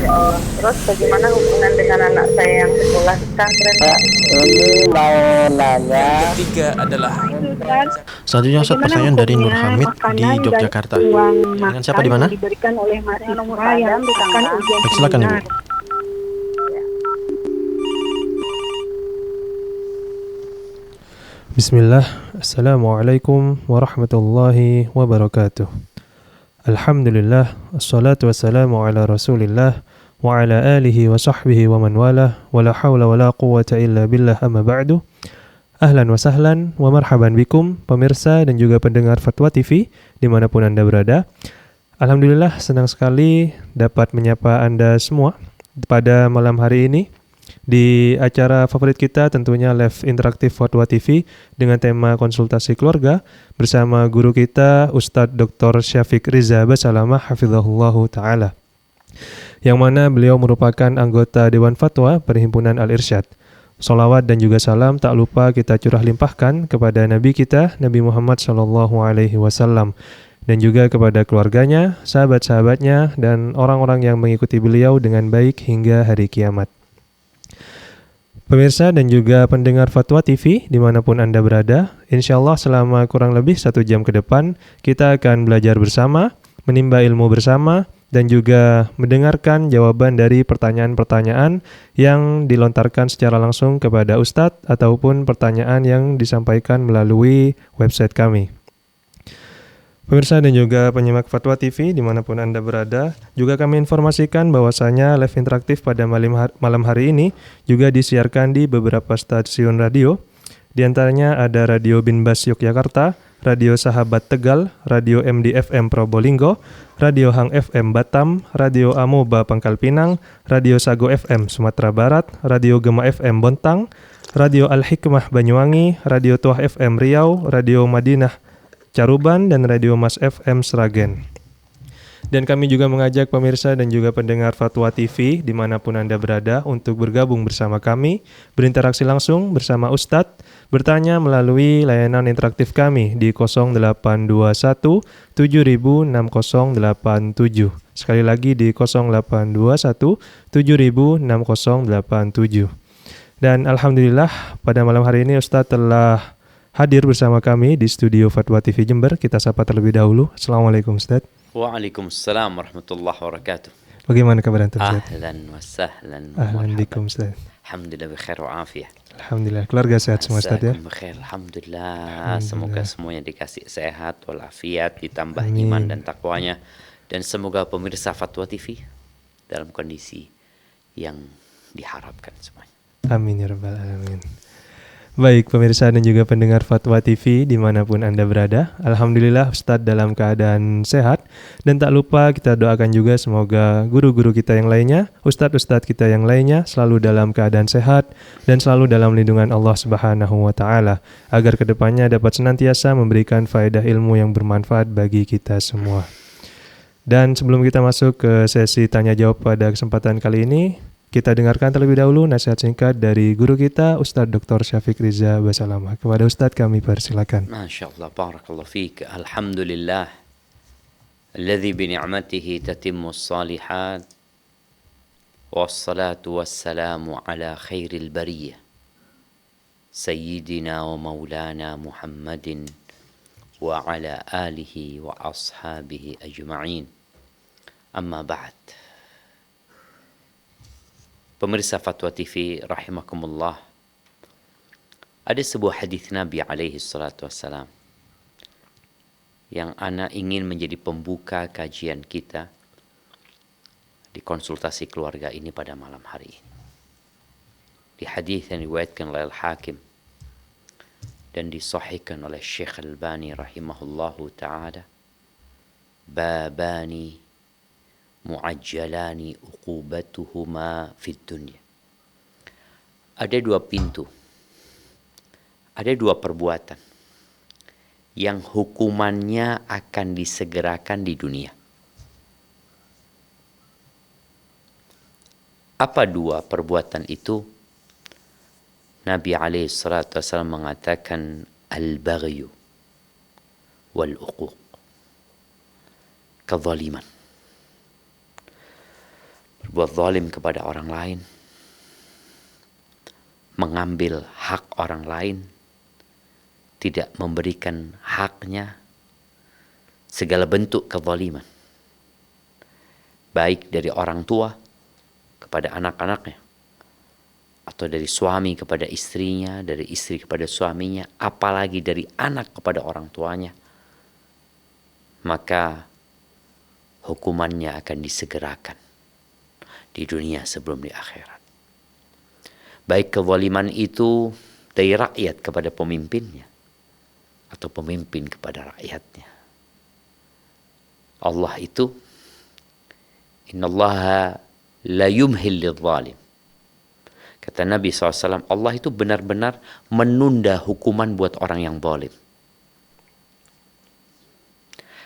Ya Allah. Terus bagaimana hubungan dengan anak saya yang sekolah di pesantren? Ini mau nanya. Yang ketiga adalah Selanjutnya Ustaz, Bagaimana pertanyaan dari Nur hukumnya Hamid di makanan dan Yogyakarta. uang Dengan siapa makan di mana? yang diberikan oleh Dengan Umur mahasiswa yang Padang di akan Tangerang. ujian Baik, silakan Ibu. seminar? Bismillah, Assalamualaikum warahmatullahi wabarakatuh. Alhamdulillah, assalatu wassalamu ala rasulillah wa ala alihi wa sahbihi wa man walah, wa la hawla wa la quwwata illa billah, amma ba'du. Ahlan wa sahlan wa marhaban bikum, pemirsa dan juga pendengar Fatwa TV dimanapun Anda berada. Alhamdulillah, senang sekali dapat menyapa Anda semua pada malam hari ini di acara favorit kita, tentunya live interaktif Fatwa TV dengan tema konsultasi keluarga bersama guru kita Ustadz Dr. Syafiq Riza Basalamah hafizahullahu ta'ala, yang mana beliau merupakan anggota Dewan Fatwa Perhimpunan Al-Irsyad. Salawat dan juga salam tak lupa kita curah limpahkan kepada Nabi kita, Nabi Muhammad SAW, dan juga kepada keluarganya, sahabat-sahabatnya, dan orang-orang yang mengikuti beliau dengan baik hingga hari kiamat. Pemirsa dan juga pendengar Fatwa TV dimanapun Anda berada, insya Allah selama kurang lebih 1 jam ke depan kita akan belajar bersama, menimba ilmu bersama, dan juga mendengarkan jawaban dari pertanyaan-pertanyaan yang dilontarkan secara langsung kepada Ustadz ataupun pertanyaan yang disampaikan melalui website kami. Pemirsa dan juga penyimak Fatwa TV dimanapun Anda berada, juga kami informasikan bahwasanya live interaktif pada malam hari ini juga disiarkan di beberapa stasiun radio. Di antaranya ada Radio Binbas Yogyakarta, Radio Sahabat Tegal, Radio MDFM Probolinggo, Radio Hang FM Batam, Radio Amoba Pangkal Pinang, Radio Sago FM Sumatera Barat, Radio Gema FM Bontang, Radio Al-Hikmah Banyuwangi, Radio Tuah FM Riau, Radio Madinah Caruban, dan Radio Mas FM Sragen. Dan kami juga mengajak pemirsa dan juga pendengar Fatwa TV dimanapun Anda berada untuk bergabung bersama kami, berinteraksi langsung bersama Ustadz, bertanya melalui layanan interaktif kami di 0821 706087. Sekali lagi di 0821 706087. Dan Alhamdulillah pada malam hari ini Ustadz telah hadir bersama kami di studio Fatwa TV Jember. Kita sapa terlebih dahulu. Assalamualaikum Ustaz. Waalaikumsalam warahmatullahi wabarakatuh. Bagaimana kabar Anda Ustaz? Ahlan wa sahlan. Ahlan bikum Ustaz. Alhamdulillah bikhair wa afiyah. Alhamdulillah, keluarga sehat semua Ustaz ya? Bikhair, alhamdulillah. Semoga semuanya dikasih sehat walafiat, ditambah Amin. iman dan takwanya. Dan semoga pemirsa Fatwa TV dalam kondisi yang diharapkan semuanya. Amin ya rabbal alamin. Baik pemirsa dan juga pendengar Fatwa TV dimanapun Anda berada, Alhamdulillah Ustadz dalam keadaan sehat. Dan tak lupa kita doakan juga semoga guru-guru kita yang lainnya, ustadz-ustadz kita yang lainnya selalu dalam keadaan sehat dan selalu dalam lindungan Allah Subhanahu wa Ta'ala, agar kedepannya dapat senantiasa memberikan faedah ilmu yang bermanfaat bagi kita semua. Dan sebelum kita masuk ke sesi tanya jawab pada kesempatan kali ini, kita dengarkan terlebih dahulu nasihat singkat dari guru kita, Ustadz Dr. Syafiq Riza Basalamah. Kepada Ustadz kami persilakan. Masya Allah, barakallahu fiik. Alhamdulillah, alladhi bini'matihi tatimmu salihat, wassalatu wassalamu ala khairil bariyah, Sayyidina wa maulana Muhammadin wa ala alihi wa ashabihi ajma'in. Amma ba'd. Pemirsa Fatwa TV rahimakumullah, ada sebuah hadis Nabi alaihi salatu wassalam yang ana ingin menjadi pembuka kajian kita di konsultasi keluarga ini pada malam hari ini. Di hadis yang diriwayatkan oleh Al-Hakim dan disahihkan oleh Syekh Al-Albani rahimahullahu ta'ala, babani mu'ajjalani uqubatuhuma fid dunya. Ada 2 pintu, ada 2 perbuatan yang hukumannya akan disegerakan di dunia. Apa 2 perbuatan itu? Nabi alaihi salatu wasallam mengatakan al-baghyu wal-uquq, kezaliman. berbuat zalim kepada orang lain, mengambil hak orang lain, tidak memberikan haknya, segala bentuk kezaliman, baik dari orang tua kepada anak-anaknya, atau dari suami kepada istrinya, dari istri kepada suaminya, apalagi dari anak kepada orang tuanya, maka hukumannya akan disegerakan di dunia sebelum di akhirat. Baik kezaliman itu dari rakyat kepada pemimpinnya, atau pemimpin kepada rakyatnya. Allah itu, innallaha la yumhil lidh-dhalim. Kata Nabi SAW, Allah itu benar-benar menunda hukuman buat orang yang zalim.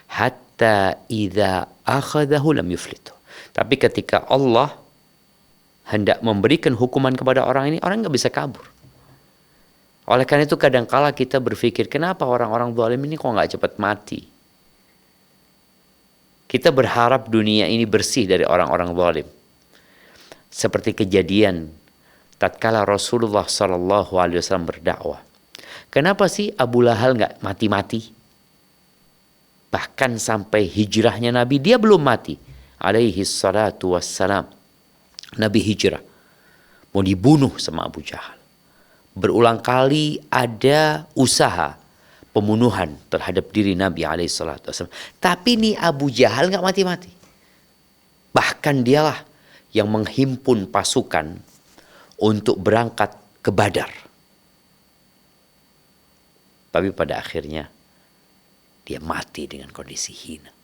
Hatta idza akhadahu lam yuflitu. Tapi ketika Allah hendak memberikan hukuman kepada orang ini, orang nggak bisa kabur. Oleh karena itu kadangkala kita berpikir, kenapa orang-orang zalim ini kok nggak cepat mati? Kita berharap dunia ini bersih dari orang-orang zalim. Seperti kejadian tatkala Rasulullah SAW berdakwah. Kenapa sih Abu Lahal nggak mati-mati? Bahkan sampai hijrahnya Nabi, dia belum mati. Alaihi salatu wassalam. Nabi hijrah. Mau dibunuh sama Abu Jahal. Berulang kali ada usaha pembunuhan terhadap diri Nabi alaihi salatu wassalam. Tapi nih Abu Jahal nggak mati-mati. Bahkan dialah yang menghimpun pasukan untuk berangkat ke Badar. Tapi pada akhirnya dia mati dengan kondisi hina.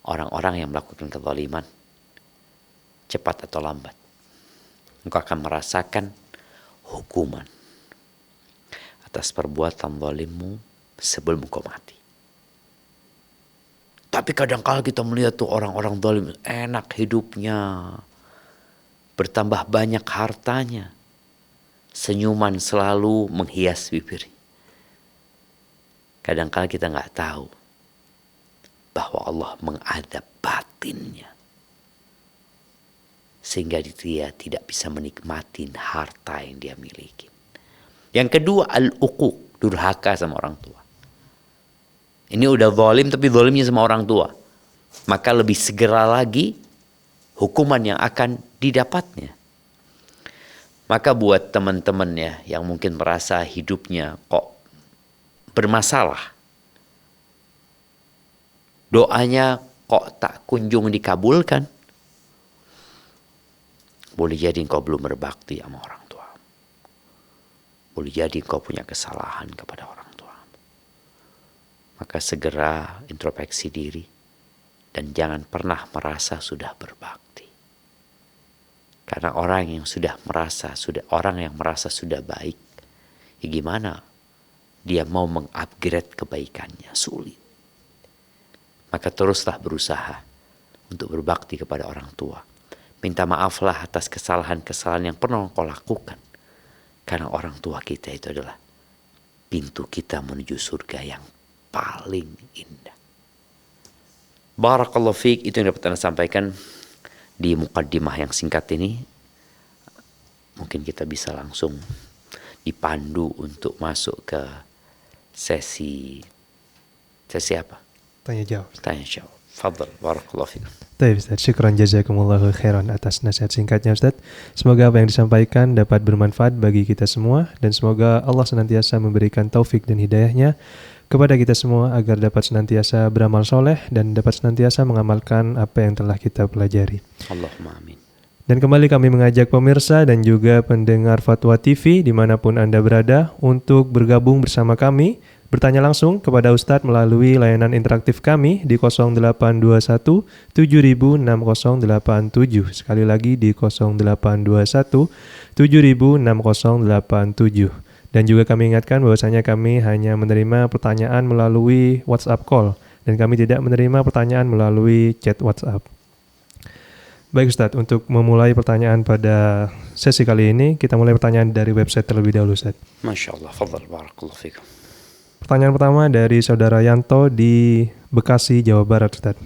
Orang-orang yang melakukan kezaliman, cepat atau lambat, engkau akan merasakan hukuman atas perbuatan zalimmu sebelum engkau mati. Tapi kadang-kala kita melihat tuh orang-orang zalim enak hidupnya, bertambah banyak hartanya, senyuman selalu menghias bibir. Kadang-kala kita nggak tahu bahwa Allah mengadab batinnya, sehingga dia tidak bisa menikmati harta yang dia miliki. Yang kedua, al-uquq, durhaka sama orang tua. Ini udah zalim tapi zalimnya sama orang tua. Maka lebih segera lagi hukuman yang akan didapatnya. Maka buat teman-teman ya yang mungkin merasa hidupnya kok bermasalah, doanya kok tak kunjung dikabulkan, boleh jadi engkau belum berbakti sama orang tua. Boleh jadi engkau punya kesalahan kepada orang tua. Maka segera introspeksi diri dan jangan pernah merasa sudah berbakti. Karena orang yang merasa sudah baik, ya gimana dia mau mengupgrade kebaikannya? Sulit. Maka teruslah berusaha untuk berbakti kepada orang tua. Minta maaflah atas kesalahan-kesalahan yang pernah kau lakukan. Karena orang tua kita itu adalah pintu kita menuju surga yang paling indah. Barakallahu fiik, itu yang dapat Anda sampaikan di mukaddimah yang singkat ini. Mungkin kita bisa langsung dipandu untuk masuk ke sesi apa? Tanya jawab. Tanya jawab. Fadhal, barakallahu fiik. Baik Ustaz, syukran jazakumullahu khairan atas nasihat singkatnya Ustaz. Semoga apa yang disampaikan dapat bermanfaat bagi kita semua dan semoga Allah senantiasa memberikan taufik dan hidayahnya kepada kita semua agar dapat senantiasa beramal soleh dan dapat senantiasa mengamalkan apa yang telah kita pelajari. Allahumma amin. Dan kembali kami mengajak pemirsa dan juga pendengar Fatwa TV dimanapun Anda berada untuk bergabung bersama kami, bertanya langsung kepada Ustadz melalui layanan interaktif kami di 0821 706087. Sekali lagi di 0821 706087. Dan juga kami ingatkan bahwasanya kami hanya menerima pertanyaan melalui WhatsApp call dan kami tidak menerima pertanyaan melalui chat WhatsApp. Baik Ustadz, untuk memulai pertanyaan pada sesi kali ini, kita mulai pertanyaan dari website terlebih dahulu Ustadz. Masya Allah, fadhal, barakallahu fikum. Pertanyaan pertama dari Saudara Yanto di Bekasi, Jawa Barat Ustadz.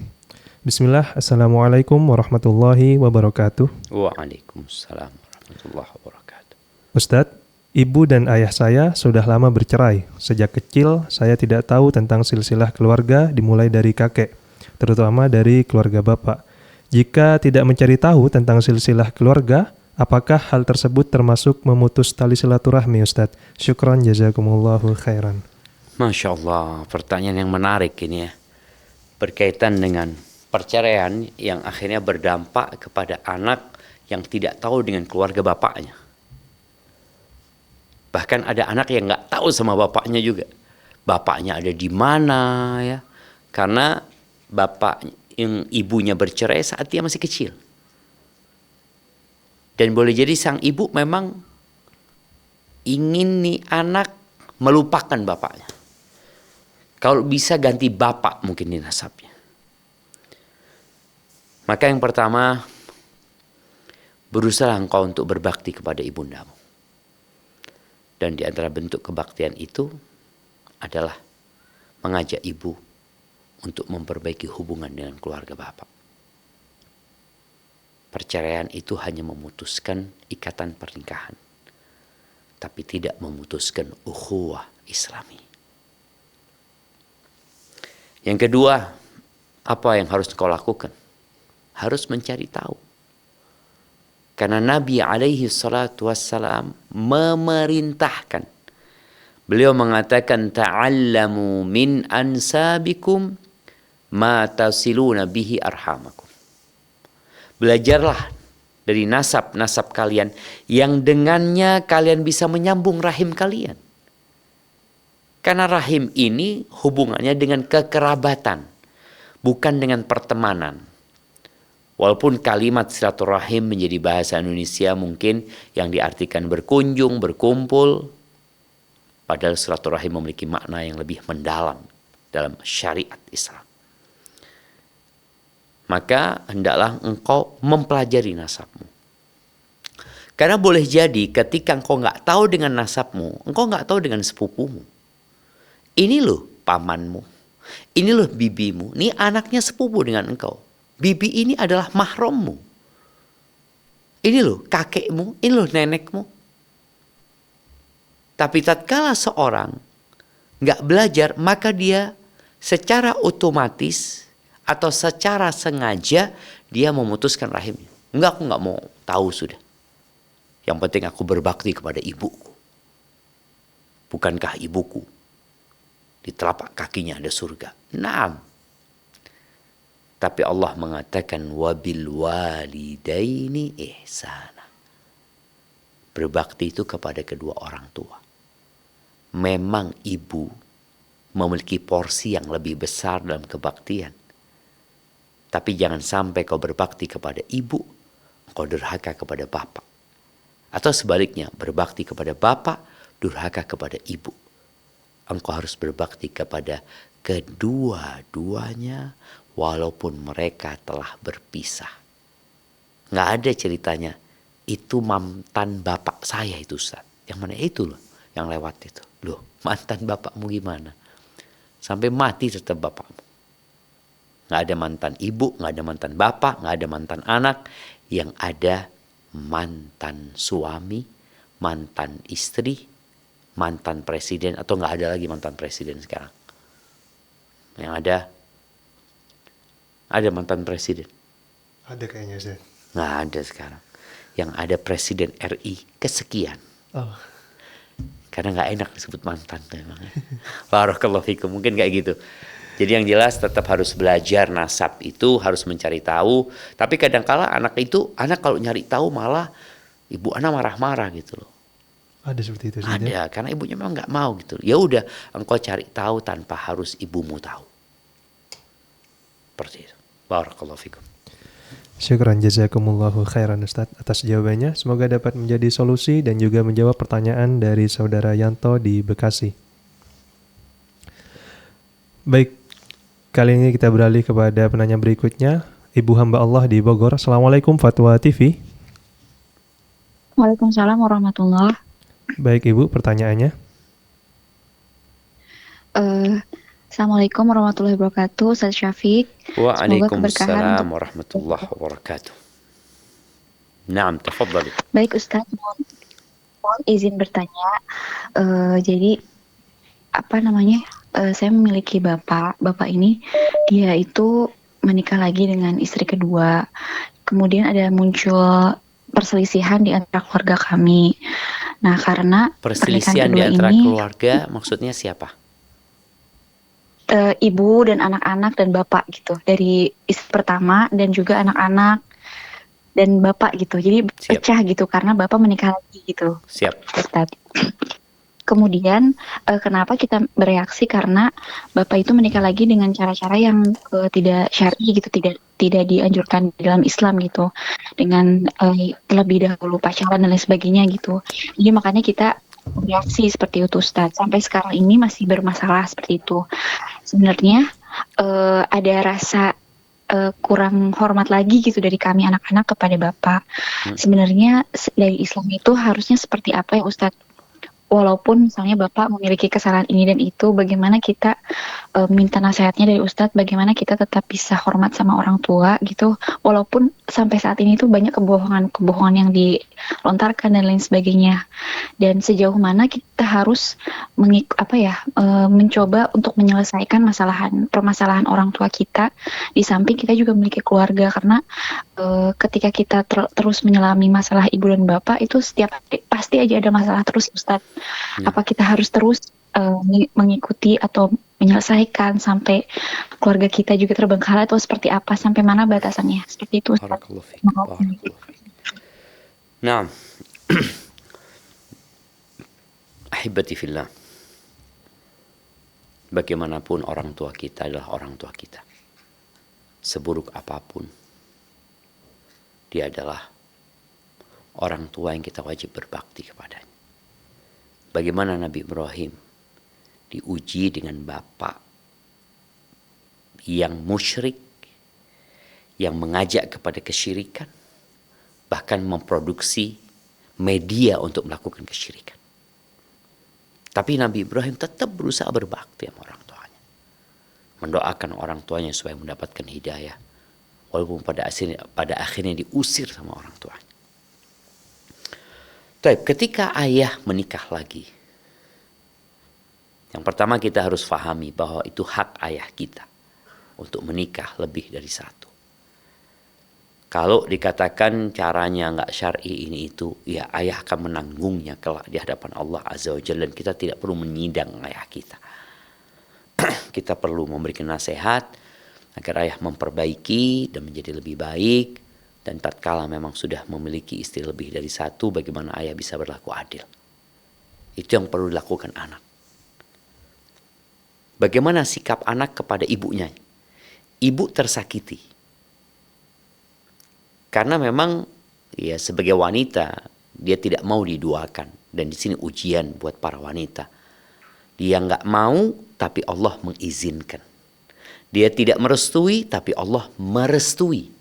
Bismillah, Assalamualaikum warahmatullahi wabarakatuh. Waalaikumsalam warahmatullahi wabarakatuh. Ustadz, ibu dan ayah saya sudah lama bercerai. Sejak kecil, saya tidak tahu tentang silsilah keluarga dimulai dari kakek, terutama dari keluarga bapak. Jika tidak mencari tahu tentang silsilah keluarga, apakah hal tersebut termasuk memutus tali silaturahmi, Ustadz? Syukran, jazakumullahu khairan. Masya Allah, pertanyaan yang menarik ini ya. Berkaitan dengan perceraian yang akhirnya berdampak kepada anak yang tidak tahu dengan keluarga bapaknya. Bahkan ada anak yang nggak tahu sama bapaknya juga. Bapaknya ada di mana ya. Karena ibunya bercerai saat dia masih kecil. Dan boleh jadi sang ibu memang ingin nih anak melupakan bapaknya. Kalau bisa ganti bapak mungkin di nasabnya. Maka yang pertama, berusaha engkau untuk berbakti kepada ibundamu. Dan di antara bentuk kebaktian itu adalah mengajak ibu untuk memperbaiki hubungan dengan keluarga bapak. Perceraian itu hanya memutuskan ikatan pernikahan, tapi tidak memutuskan ukhuwah Islami. Yang kedua, apa yang harus kau lakukan? Harus mencari tahu. Karena Nabi alaihi salatu wassalam memerintahkan. Beliau mengatakan, ta'allamu min ansabikum ma tasiluna bihi arhamakum. Belajarlah dari nasab-nasab kalian yang dengannya kalian bisa menyambung rahim kalian. Karena rahim ini hubungannya dengan kekerabatan, bukan dengan pertemanan. Walaupun kalimat silaturahim menjadi bahasa Indonesia mungkin yang diartikan berkunjung, berkumpul, padahal silaturahim memiliki makna yang lebih mendalam dalam syariat Islam. Maka hendaklah engkau mempelajari nasabmu. Karena boleh jadi ketika engkau nggak tahu dengan nasabmu, engkau nggak tahu dengan sepupumu. Ini loh pamanmu, ini loh bibimu, ini anaknya sepupu dengan engkau. Bibi ini adalah mahrammu. Ini loh kakekmu, ini loh nenekmu. Tapi tatkala seorang nggak belajar, maka dia secara otomatis atau secara sengaja dia memutuskan rahimnya. Enggak, aku nggak mau tahu sudah. Yang penting aku berbakti kepada ibuku. Bukankah ibuku di telapak kakinya ada surga? Naam. Tapi Allah mengatakan wabil walidaini ihsana. Berbakti itu kepada kedua orang tua. Memang ibu memiliki porsi yang lebih besar dalam kebaktian. Tapi jangan sampai kau berbakti kepada ibu, kau durhaka kepada bapak. Atau sebaliknya, berbakti kepada bapak, durhaka kepada ibu. Engkau harus berbakti kepada kedua-duanya walaupun mereka telah berpisah. Nggak ada ceritanya, itu mantan bapak saya itu Ustaz. Yang mana itu loh, yang lewat itu. Loh, mantan bapakmu gimana? Sampai mati tetap bapakmu. Nggak ada mantan ibu, nggak ada mantan bapak, nggak ada mantan anak. Yang ada mantan suami, mantan istri, mantan presiden. Atau nggak ada lagi mantan presiden sekarang. Yang ada mantan presiden. Ada kayaknya, Ustaz. Nggak ada sekarang. Yang ada presiden RI kesekian. Oh. Karena nggak enak disebut mantan. Barakallahu fikum. Mungkin kayak gitu. Jadi yang jelas tetap harus belajar nasab itu, harus mencari tahu. Tapi kadang-kala anak kalau nyari tahu malah ibu anak marah-marah gitu loh. Ada seperti itu, Ustaz? Ada, karena ibunya memang nggak mau gitu. Ya udah, engkau cari tahu tanpa harus ibumu tahu. Seperti itu. Barakallahu fikum. Syukran jazakumullahu khairan Ustaz atas jawabannya. Semoga dapat menjadi solusi dan juga menjawab pertanyaan dari saudara Yanto di Bekasi. Baik, kali ini kita beralih kepada penanya berikutnya. Ibu hamba Allah di Bogor. Assalamualaikum Fatwa TV. Waalaikumsalam warahmatullahi. Baik Ibu, pertanyaannya. Assalamualaikum warahmatullahi wabarakatuh, Ustaz Syafiq. Semoga keberkahan Waalaikumsalam untuk... warahmatullahi wabarakatuh. Naam, tafadhali. Baik Ustaz, mohon izin bertanya. Jadi apa namanya? Saya memiliki bapak. Bapak ini dia itu menikah lagi dengan istri kedua. Kemudian ada muncul perselisihan di antara keluarga kami. Nah, karena Perselisihan di kedua antara ini, keluarga maksudnya siapa? ibu dan anak-anak dan bapak gitu, dari istri pertama dan juga anak-anak dan bapak gitu. Jadi Siap. pecah gitu karena bapak menikah lagi gitu, Siap. Ustaz. Kemudian kenapa kita bereaksi, karena bapak itu menikah lagi dengan cara-cara yang tidak syar'i gitu, tidak dianjurkan di dalam Islam gitu, dengan terlebih dahulu pacaran dan lain sebagainya gitu. Jadi makanya kita bereaksi seperti itu, Ustaz. Sampai sekarang ini masih bermasalah seperti itu. Sebenarnya ada rasa kurang hormat lagi gitu dari kami anak-anak kepada bapak. Sebenarnya dari Islam itu harusnya seperti apa ya, Ustadz? Walaupun misalnya bapak memiliki kesalahan ini dan itu, bagaimana kita minta nasihatnya dari Ustadz, bagaimana kita tetap bisa hormat sama orang tua gitu, walaupun sampai saat ini tuh banyak kebohongan yang dilontarkan dan lain sebagainya. Dan sejauh mana kita harus mencoba untuk menyelesaikan permasalahan orang tua kita, di samping kita juga memiliki keluarga, karena ketika kita terus menyelami masalah ibu dan bapak itu setiap pasti aja ada masalah terus, Ustadz. Apa kita harus terus mengikuti atau menyelesaikan sampai keluarga kita juga terbengkalai, atau seperti apa, sampai mana batasannya? Seperti itu, Ustaz. Barakallahu fiik. Barakallahu fiik. Naam. Ahibati fillah. Bagaimanapun orang tua kita adalah orang tua kita. Seburuk apapun, dia adalah orang tua yang kita wajib berbakti kepadanya. Bagaimana Nabi Ibrahim diuji dengan bapak yang musyrik, yang mengajak kepada kesyirikan, bahkan memproduksi media untuk melakukan kesyirikan. Tapi Nabi Ibrahim tetap berusaha berbakti sama orang tuanya, mendoakan orang tuanya supaya mendapatkan hidayah, walaupun pada akhirnya diusir sama orang tuanya. Baik, ketika ayah menikah lagi, yang pertama kita harus fahami bahwa itu hak ayah kita untuk menikah lebih dari satu. Kalau dikatakan caranya nggak syar'i ini itu, ya ayah akan menanggungnya kelak di hadapan Allah Azza wa Jalla, dan kita tidak perlu menyidang ayah kita. Kita perlu memberikan nasihat agar ayah memperbaiki dan menjadi lebih baik. Dan tatkala memang sudah memiliki istri lebih dari satu, bagaimana ayah bisa berlaku adil. Itu yang perlu dilakukan anak. Bagaimana sikap anak kepada ibunya? Ibu tersakiti. Karena memang ya sebagai wanita dia tidak mau diduakan, dan di sini ujian buat para wanita. Dia nggak mau tapi Allah mengizinkan. Dia tidak merestui tapi Allah merestui.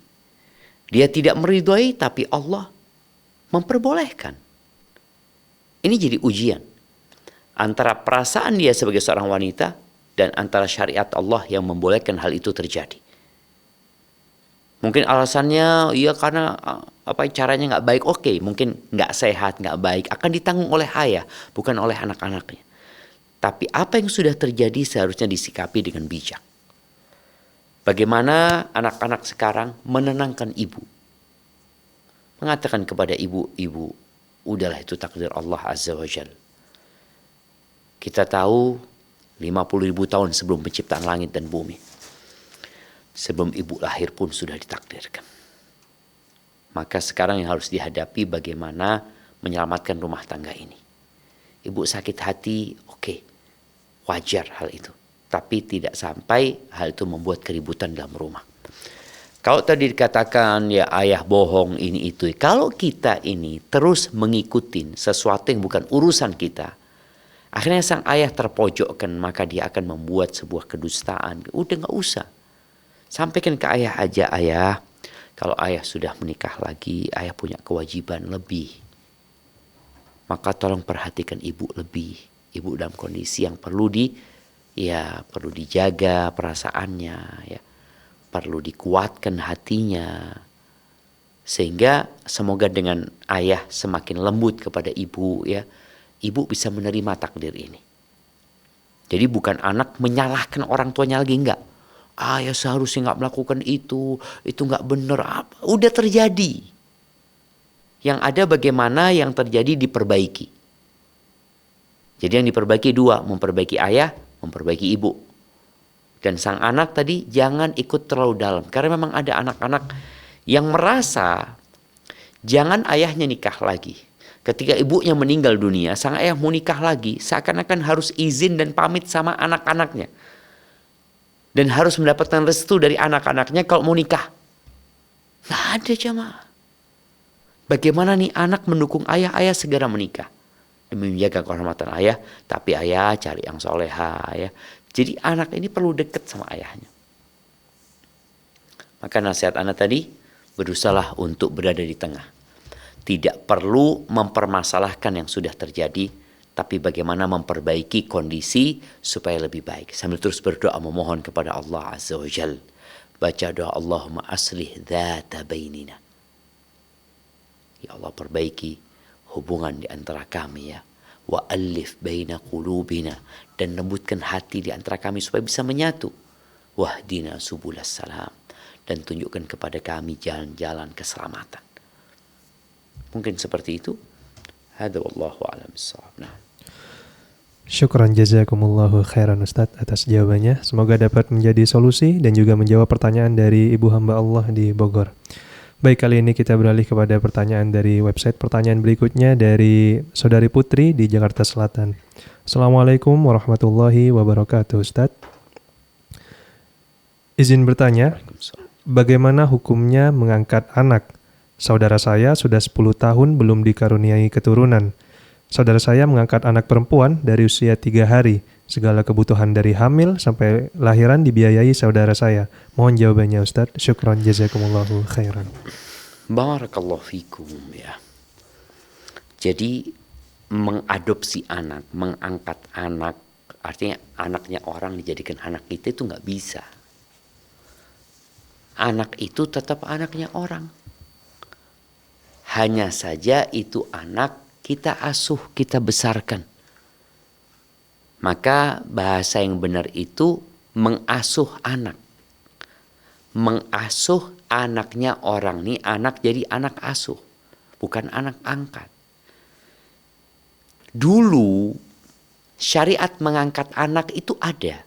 Dia tidak meridhoi tapi Allah memperbolehkan. Ini jadi ujian antara perasaan dia sebagai seorang wanita dan antara syariat Allah yang membolehkan hal itu terjadi. Mungkin alasannya ya karena caranya nggak baik. Oke, mungkin nggak sehat, nggak baik, akan ditanggung oleh ayah, bukan oleh anak-anaknya. Tapi apa yang sudah terjadi seharusnya disikapi dengan bijak. Bagaimana anak-anak sekarang menenangkan ibu. Mengatakan kepada ibu, udahlah itu takdir Allah Azza wa Jalla. Kita tahu 50.000 tahun sebelum penciptaan langit dan bumi, sebelum ibu lahir pun sudah ditakdirkan. Maka sekarang yang harus dihadapi bagaimana menyelamatkan rumah tangga ini. Ibu sakit hati, oke, wajar hal itu. Tapi tidak sampai hal itu membuat keributan dalam rumah. Kalau tadi dikatakan ya ayah bohong ini itu. Kalau kita ini terus mengikuti sesuatu yang bukan urusan kita, akhirnya sang ayah terpojokkan, maka dia akan membuat sebuah kedustaan. Udah gak usah. Sampaikan ke ayah aja, ayah, kalau ayah sudah menikah lagi, ayah punya kewajiban lebih. Maka tolong perhatikan ibu lebih. Ibu dalam kondisi yang perlu ya perlu dijaga perasaannya, ya perlu dikuatkan hatinya, sehingga semoga dengan ayah semakin lembut kepada ibu, ya ibu bisa menerima takdir ini. Jadi bukan anak menyalahkan orang tuanya lagi, enggak. Ayah seharusnya nggak melakukan itu nggak benar. Udah terjadi. Yang ada bagaimana yang terjadi diperbaiki. Jadi yang diperbaiki dua, memperbaiki ayah, memperbaiki ibu. Dan sang anak tadi jangan ikut terlalu dalam. Karena memang ada anak-anak yang merasa jangan ayahnya nikah lagi. Ketika ibunya meninggal dunia, sang ayah mau nikah lagi, seakan-akan harus izin dan pamit sama anak-anaknya. Dan harus mendapatkan restu dari anak-anaknya kalau mau nikah. Nggak ada jamaah. Bagaimana nih anak mendukung ayah segera menikah. Demi menjaga kehormatan ayah, tapi ayah cari yang soleha, ya. Jadi anak ini perlu dekat sama ayahnya. Maka nasihat anak tadi, berusahalah untuk berada di tengah. Tidak perlu mempermasalahkan yang sudah terjadi, tapi bagaimana memperbaiki kondisi supaya lebih baik. Sambil terus berdoa memohon kepada Allah Azza wa Jal. Baca doa Allahumma aslih dhata bainina. Ya Allah, perbaiki hubungan di antara kami, ya. Wa alif baina qulubina, dan lembutkan hati di antara kami supaya bisa menyatu. Wahdina subulas salam, dan tunjukkan kepada kami jalan-jalan keselamatan. Mungkin seperti itu. Hadza wallahu a'lam bissawab. Nah. Syukran jazakumullahu khairan Ustadz atas jawabannya. Semoga dapat menjadi solusi dan juga menjawab pertanyaan dari ibu hamba Allah di Bogor. Baik, kali ini kita beralih kepada pertanyaan dari website. Pertanyaan berikutnya dari Saudari Putri di Jakarta Selatan. Assalamualaikum warahmatullahi wabarakatuh Ustadz. Izin bertanya, bagaimana hukumnya mengangkat anak? Saudara saya sudah 10 tahun belum dikaruniai keturunan. Saudara saya mengangkat anak perempuan dari usia 3 hari. Segala kebutuhan dari hamil sampai lahiran dibiayai saudara saya. Mohon jawabannya Ustadz. Syukran jazakumullahu khairan. Barakallahu fikum, ya. Jadi mengadopsi anak, mengangkat anak, artinya anaknya orang dijadikan anak kita itu nggak bisa. Anak itu tetap anaknya orang. Hanya saja itu anak kita asuh, kita besarkan. Maka bahasa yang benar itu mengasuh anak. Mengasuh anaknya orang, nih anak jadi anak asuh, bukan anak angkat. Dulu syariat mengangkat anak itu ada.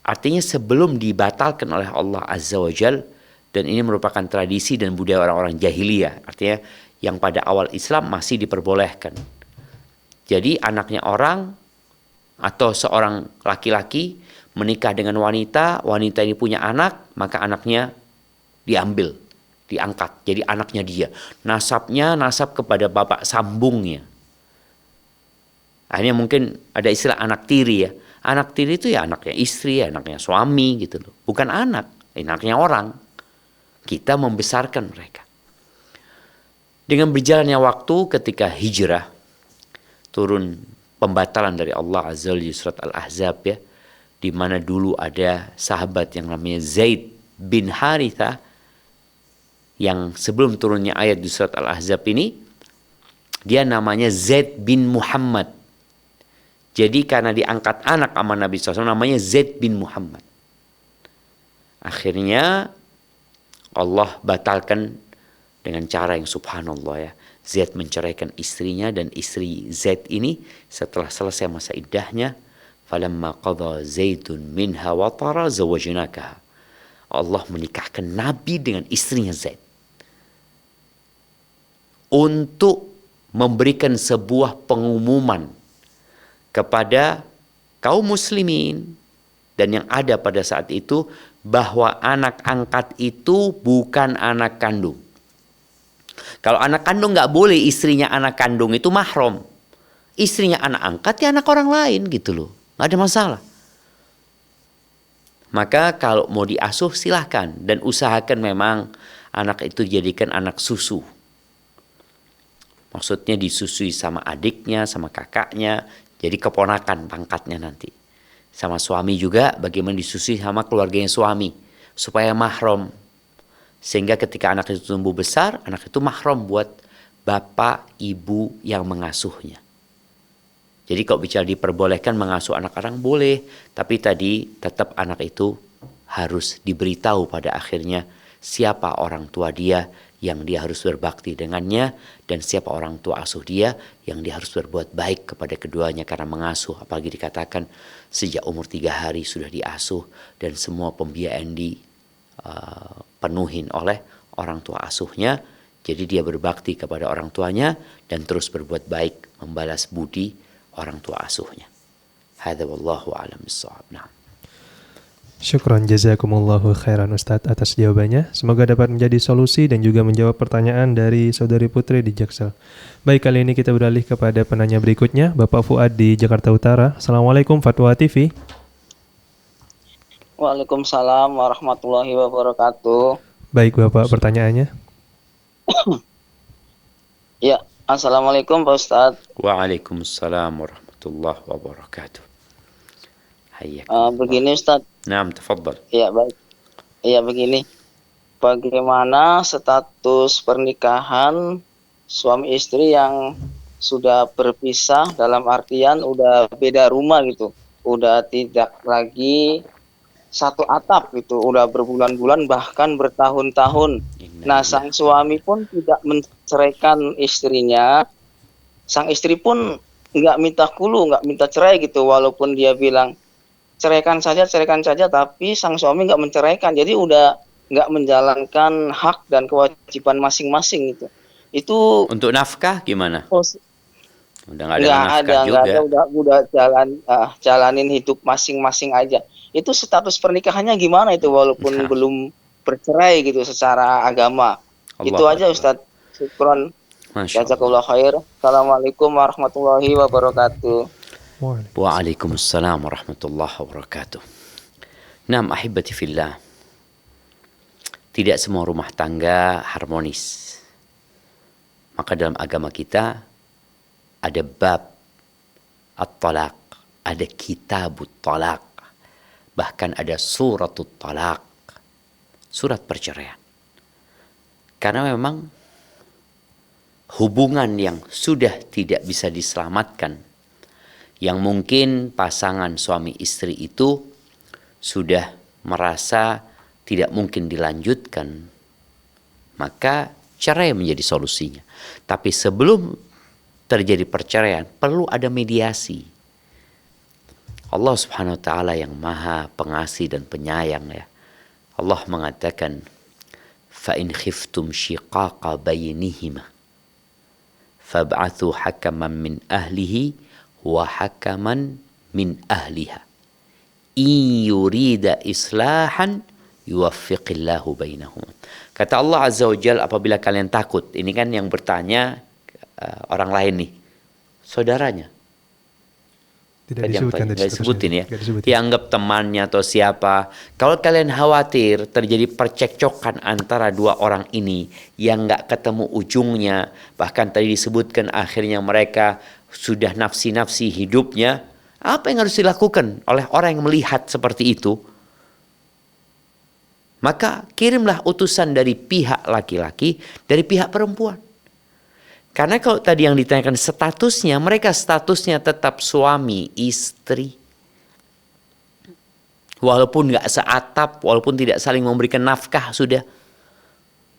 Artinya sebelum dibatalkan oleh Allah Azza wa Jal, dan ini merupakan tradisi dan budaya orang-orang jahiliyah. Artinya yang pada awal Islam masih diperbolehkan. Jadi anaknya orang atau seorang laki-laki menikah dengan wanita, wanita ini punya anak, maka anaknya diambil, diangkat. Jadi anaknya dia. Nasabnya nasab kepada bapak sambungnya. Akhirnya mungkin ada istilah anak tiri, ya. Anak tiri itu ya anaknya istri, anaknya suami gitu loh. Bukan anak, anaknya orang. Kita membesarkan mereka. Dengan berjalannya waktu ketika hijrah, turun pembatalan dari Allah Azza wa Jalla surat Al-Ahzab, ya, di mana dulu ada sahabat yang namanya Zaid bin Harithah, yang sebelum turunnya ayat di surat Al-Ahzab ini, dia namanya Zaid bin Muhammad. Jadi karena diangkat anak sama Nabi SAW, namanya Zaid bin Muhammad. Akhirnya Allah batalkan dengan cara yang subhanallah, ya. Zaid menceraikan istrinya, dan istri Zaid ini setelah selesai masa iddahnya, falamma qadha Zaidun minha watara zawajnakaha. Allah menikahkan Nabi dengan istrinya Zaid untuk memberikan sebuah pengumuman kepada kaum muslimin dan yang ada pada saat itu, bahwa anak angkat itu bukan anak kandung. Kalau anak kandung nggak boleh istrinya anak kandung, itu mahram. Istrinya anak angkat ya anak orang lain gitu loh, nggak ada masalah. Maka kalau mau diasuh silahkan, dan usahakan memang anak itu dijadikan anak susu. Maksudnya disusui sama adiknya, sama kakaknya, jadi keponakan pangkatnya nanti. Sama suami juga bagaimana disusui sama keluarganya suami supaya mahram. Sehingga ketika anak itu tumbuh besar, anak itu mahram buat bapak, ibu yang mengasuhnya. Jadi kalau bicara diperbolehkan mengasuh anak orang boleh, tapi tadi tetap anak itu harus diberitahu pada akhirnya siapa orang tua dia yang dia harus berbakti dengannya, dan siapa orang tua asuh dia yang dia harus berbuat baik kepada keduanya karena mengasuh. Apalagi dikatakan sejak umur 3 hari sudah diasuh dan semua pembiayaan dipenuhin oleh orang tua asuhnya. Jadi dia berbakti kepada orang tuanya dan terus berbuat baik membalas budi orang tua asuhnya. Hadza wallahu a'lam bissawab. Nah. Syukran jazakumullahu khairan Ustadz atas jawabannya. Semoga dapat menjadi solusi dan juga menjawab pertanyaan dari saudari Putri di Jaksel. Baik, kali ini kita beralih kepada penanya berikutnya, Bapak Fuad di Jakarta Utara. Assalamualaikum Fatwa TV. Waalaikumsalam warahmatullahi wabarakatuh. Baik Bapak, pertanyaannya. Ya, assalamualaikum Pak Ustadz. Waalaikumsalam warahmatullahi wabarakatuh. Begini Ustadz. Naam, tafadhal. Ya baik. Ya begini. Bagaimana status pernikahan suami istri yang sudah berpisah, dalam artian udah beda rumah gitu, udah tidak lagi satu atap gitu, udah berbulan-bulan bahkan bertahun-tahun. Nah, sang suami pun tidak menceraikan istrinya, sang istri pun nggak minta khulu, nggak minta cerai gitu, walaupun dia bilang ceraikan saja, tapi sang suami nggak menceraikan, jadi udah nggak menjalankan hak dan kewajiban masing-masing gitu. Itu untuk nafkah gimana? Udah nggak ada nafkah juga. Udah jalanin hidup masing-masing aja. Itu status pernikahannya gimana itu walaupun belum bercerai gitu secara agama. Itu aja Ustadz. Syukron. Jazakallahu khair. Assalamualaikum warahmatullahi wabarakatuh. Waalaikumsalam warahmatullahi wabarakatuh. Naam ahibati fillah. Tidak semua rumah tangga harmonis. Maka dalam agama kita ada bab at-talaq, ada kitabut talaq, bahkan ada suratut talaq, surat perceraian. Karena memang hubungan yang sudah tidak bisa diselamatkan, yang mungkin pasangan suami istri itu sudah merasa tidak mungkin dilanjutkan, maka cerai menjadi solusinya. Tapi sebelum terjadi perceraian, perlu ada mediasi. Allah Subhanahu wa taala yang Maha Pengasih dan Penyayang ya. Allah mengatakan, "Fa in khiftum shiqaqa bainihima fab'athu hakaman min ahlihi wa hakaman min ahliha in yurida islahan yuwaffiqillahu bainahum." Kata Allah Azza wa Jalla, apabila kalian takut, ini kan yang bertanya orang lain nih, saudaranya. Tidak disebutin ya. Dianggap temannya atau siapa. Kalau kalian khawatir terjadi percekcokan antara dua orang ini yang nggak ketemu ujungnya, bahkan tadi disebutkan akhirnya mereka sudah nafsi-nafsi hidupnya, apa yang harus dilakukan oleh orang yang melihat seperti itu? Maka kirimlah utusan dari pihak laki-laki, dari pihak perempuan. Karena kalau tadi yang ditanyakan statusnya, mereka statusnya tetap suami istri. Walaupun nggak seatap, walaupun tidak saling memberikan nafkah sudah.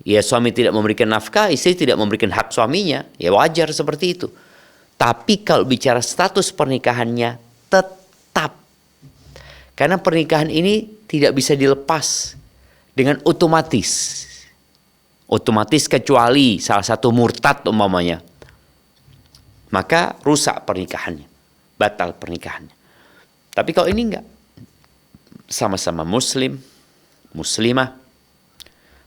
Ya suami tidak memberikan nafkah, istri tidak memberikan hak suaminya. Ya wajar seperti itu. Tapi kalau bicara status pernikahannya tetap. Karena pernikahan ini tidak bisa dilepas dengan otomatis. Otomatis kecuali salah satu murtad umpamanya. Maka rusak pernikahannya. Batal pernikahannya. Tapi kalau ini enggak. Sama-sama muslim, muslimah.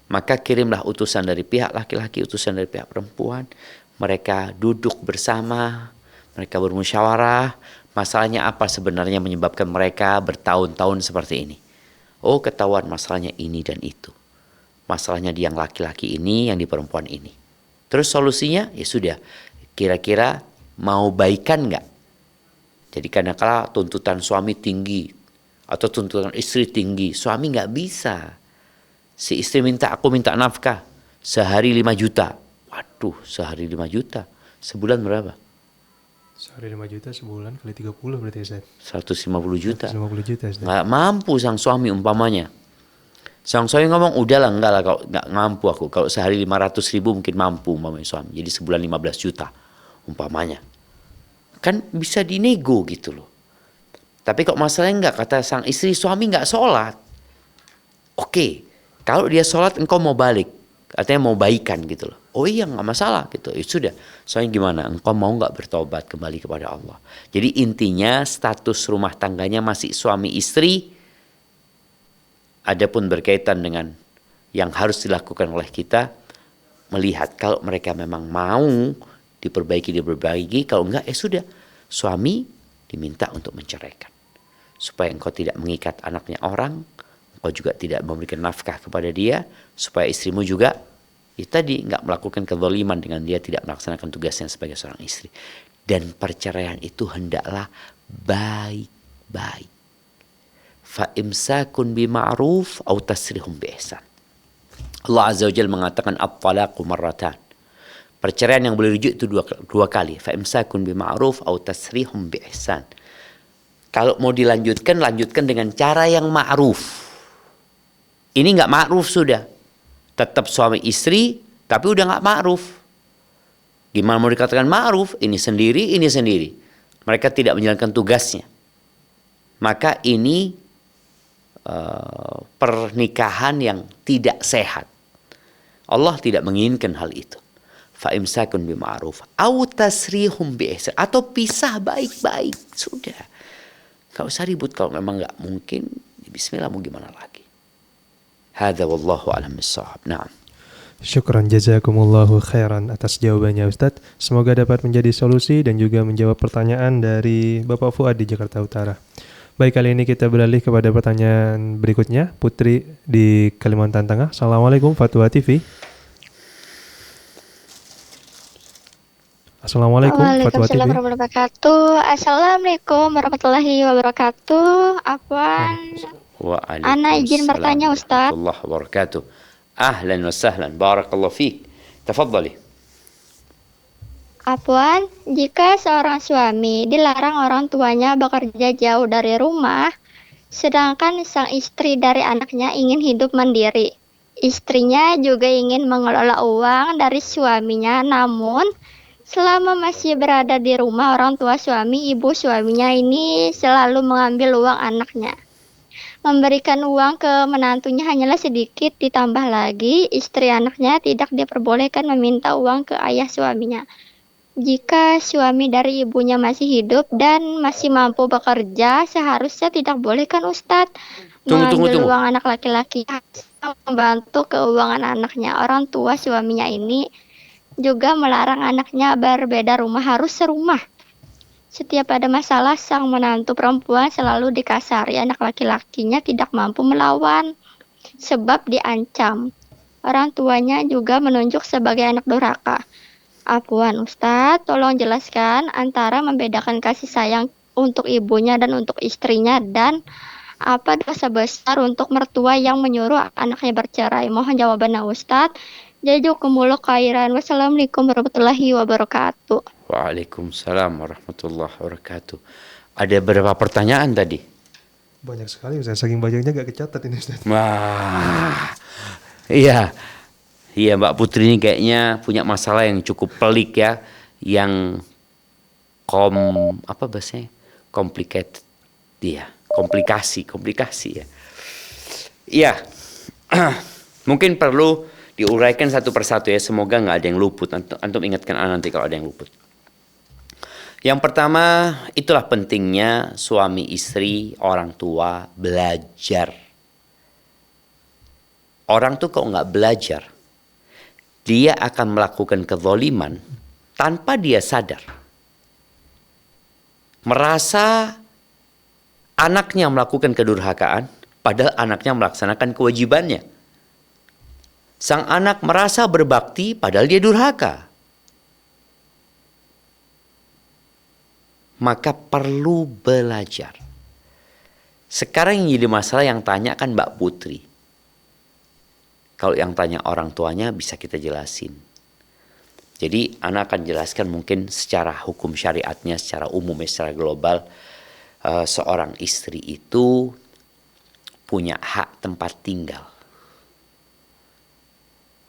Maka kirimlah utusan dari pihak laki-laki, utusan dari pihak perempuan. Mereka duduk bersama, mereka bermusyawarah, masalahnya apa sebenarnya menyebabkan mereka bertahun-tahun seperti ini. Oh, ketahuan masalahnya ini dan itu. Masalahnya di yang laki-laki ini, yang di perempuan ini. Terus solusinya, ya sudah, kira-kira mau baikan nggak? Jadi kadang-kala tuntutan suami tinggi atau tuntutan istri tinggi, suami nggak bisa. Si istri aku minta nafkah sehari 5 juta. Waduh, sehari 5 juta. Sebulan berapa? Sehari 5 juta, sebulan kali 30 berarti ya, Ustaz. 150 juta. 150 juta, Ustaz. Nggak mampu sang suami umpamanya. Sang suami ngomong, udahlah enggak lah, kalau nggak mampu aku. Kalau sehari 500 ribu mungkin mampu umpamanya suami. Jadi sebulan 15 juta umpamanya. Kan bisa dinego gitu loh. Tapi kok masalahnya enggak, kata sang istri, suami nggak sholat. Oke, kalau dia sholat engkau mau balik. Artinya mau baikan gitu loh. Oh iya nggak masalah gitu. Ya sudah. Soalnya gimana? Engkau mau nggak bertobat kembali kepada Allah? Jadi intinya status rumah tangganya masih suami istri. Adapun berkaitan dengan yang harus dilakukan oleh kita, melihat kalau mereka memang mau diperbaiki. Kalau enggak, sudah. Suami diminta untuk menceraikan. Supaya engkau tidak mengikat anaknya orang. Engkau juga tidak memberikan nafkah kepada dia. Supaya istrimu juga ya tadi nggak melakukan kezaliman dengan dia tidak melaksanakan tugasnya sebagai seorang istri. Dan perceraian itu hendaklah baik-baik. Fa imsakun bima'ruf aw tasrihum biihsan. Allah Azza wa Jalla mengatakan at-talaqu marratan. Perceraian yang boleh rujuk itu dua kali. Fa imsakun bima'ruf aw tasrihum biihsan. Kalau mau dilanjutkan, lanjutkan dengan cara yang ma'ruf. Ini nggak ma'ruf sudah. Tetap suami istri, tapi udah nggak ma'ruf. Gimana mau dikatakan ma'ruf? Ini sendiri, ini sendiri. Mereka tidak menjalankan tugasnya. Maka ini pernikahan yang tidak sehat. Allah tidak menginginkan hal itu. Fa imsakun bima'ruf aw tasrihum biihsan, atau pisah baik-baik. Sudah. Gak usah ribut kalau memang nggak mungkin. Bismillah, mau gimana lagi? Hadza wallahu a'lam bissawab. Naam. Syukran jazakumullahu khairan atas jawabannya, Ustadz. Semoga dapat menjadi solusi dan juga menjawab pertanyaan dari Bapak Fuad di Jakarta Utara. Baik, kali ini kita beralih kepada pertanyaan berikutnya. Putri di Kalimantan Tengah. Assalamualaikum Fatwa TV. Assalamualaikum Fatwa TV. Waalaikumsalam warahmatullahi wabarakatuh. Assalamualaikum warahmatullahi wabarakatuh. Afwan. Ana izin bertanya, Ustaz. Warahmatullahi wabarakatuh. Ahlan wa sahlan. Barakallahu fiik. Tafadhali. Afwan, jika seorang suami dilarang orang tuanya bekerja jauh dari rumah, sedangkan sang istri dari anaknya ingin hidup mandiri. Istrinya juga ingin mengelola uang dari suaminya, namun selama masih berada di rumah orang tua suami, ibu suaminya ini selalu mengambil uang anaknya. Memberikan uang ke menantunya hanyalah sedikit, ditambah lagi istri anaknya tidak diperbolehkan meminta uang ke ayah suaminya. Jika suami dari ibunya masih hidup dan masih mampu bekerja, seharusnya tidak boleh kan Ustadz mengambil uang anak laki-laki, membantu keuangan anaknya. Orang tua suaminya ini juga melarang anaknya berbeda rumah, harus serumah. Setiap ada masalah, sang menantu perempuan selalu dikasari. Anak laki-lakinya tidak mampu melawan, sebab diancam. Orang tuanya juga menunjuk sebagai anak durhaka. Afwan Ustadz, tolong jelaskan antara membedakan kasih sayang untuk ibunya dan untuk istrinya, dan apa dosa besar untuk mertua yang menyuruh anaknya bercerai. Mohon jawabannya Ustadz. Jazakumullah khairan. Wassalamualaikum warahmatullahi wabarakatuh. Waalaikumsalam warahmatullahi wabarakatuh. Ada berapa pertanyaan tadi? Banyak sekali Ustaz, saking banyaknya gak kecatat ini Ustaz. Wah, iya. Iya, Mbak Putri ini kayaknya punya masalah yang cukup pelik ya, yang apa bahasanya? Complicated. Iya, komplikasi ya. Iya. Mungkin perlu diuraikan satu persatu ya, semoga nggak ada yang luput. Antum ingatkan nanti kalau ada yang luput. Yang pertama, itulah pentingnya suami istri, orang tua belajar. Orang tuh kalau nggak belajar, dia akan melakukan kezaliman tanpa dia sadar. Merasa anaknya melakukan kedurhakaan, padahal anaknya melaksanakan kewajibannya. Sang anak merasa berbakti, padahal dia durhaka. maka perlu belajar. Sekarang yang jadi masalah yang tanya kan Mbak Putri. Kalau yang tanya orang tuanya bisa kita jelasin. Jadi Ana akan jelaskan mungkin secara hukum syariatnya, secara umum, secara global. Seorang istri itu punya hak tempat tinggal.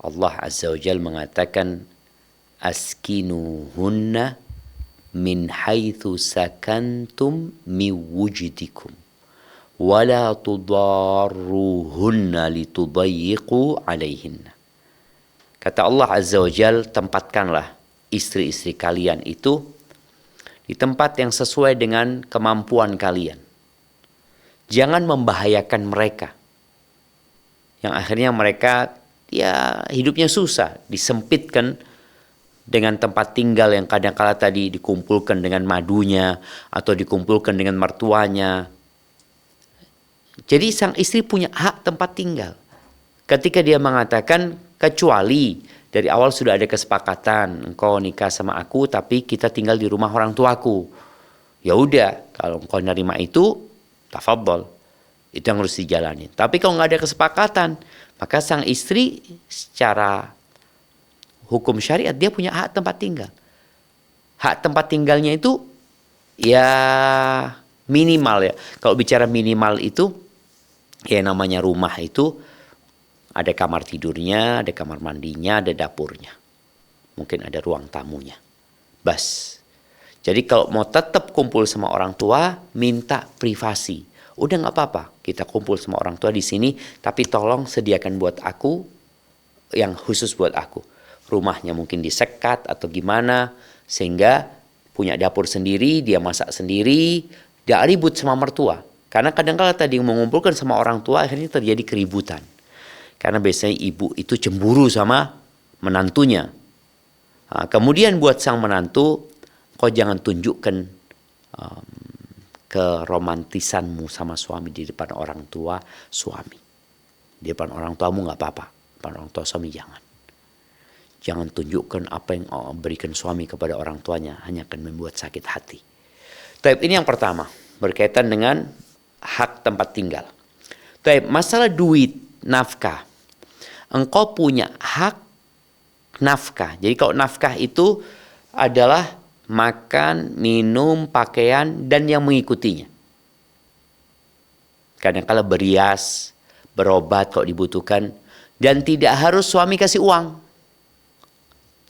Allah Azza wa Jalla mengatakan, askinuhunna min haitsu sakantum min wujdikum wala tudarruhunna litudayyiqu alaihinna. Kata Allah Azza wa Jalla, tempatkanlah istri-istri kalian itu di tempat yang sesuai dengan kemampuan kalian. Jangan membahayakan mereka. Yang akhirnya mereka hidupnya susah, disempitkan dengan tempat tinggal yang kadang-kala tadi dikumpulkan dengan madunya atau dikumpulkan dengan mertuanya. Jadi sang istri punya hak tempat tinggal. Ketika dia mengatakan, kecuali dari awal sudah ada kesepakatan, engkau nikah sama aku tapi kita tinggal di rumah orang tuaku. Ya udah, kalau engkau nerima itu, tafadhol. Itu yang harus dijalani. Tapi kalau nggak ada kesepakatan, maka sang istri secara hukum syariat dia punya hak tempat tinggal. Hak tempat tinggalnya itu ya minimal ya. Kalau bicara minimal itu ya namanya rumah itu ada kamar tidurnya, ada kamar mandinya, ada dapurnya. Mungkin ada ruang tamunya. Bas. Jadi kalau mau tetap kumpul sama orang tua, minta privasi. Udah nggak apa-apa, kita kumpul sama orang tua di sini, tapi tolong sediakan buat aku yang khusus buat aku. Rumahnya mungkin disekat atau gimana, sehingga punya dapur sendiri, dia masak sendiri, dia ribut sama mertua. Karena kadang-kadang tadi mengumpulkan sama orang tua akhirnya terjadi keributan. Karena biasanya ibu itu cemburu sama menantunya. Nah, kemudian buat sang menantu, kau jangan tunjukkan keromantisanmu sama suami di depan orang tua suami. Di depan orang tuamu nggak apa-apa, di depan orang tua suami jangan. Jangan tunjukkan apa yang berikan suami kepada orang tuanya, hanya akan membuat sakit hati. Taib, ini yang pertama, berkaitan dengan hak tempat tinggal. Taib, masalah duit, nafkah. Engkau punya hak nafkah. Jadi kalau nafkah itu adalah makan, minum, pakaian, dan yang mengikutinya. Kadang-kala berias, berobat kalau dibutuhkan, dan tidak harus suami kasih uang.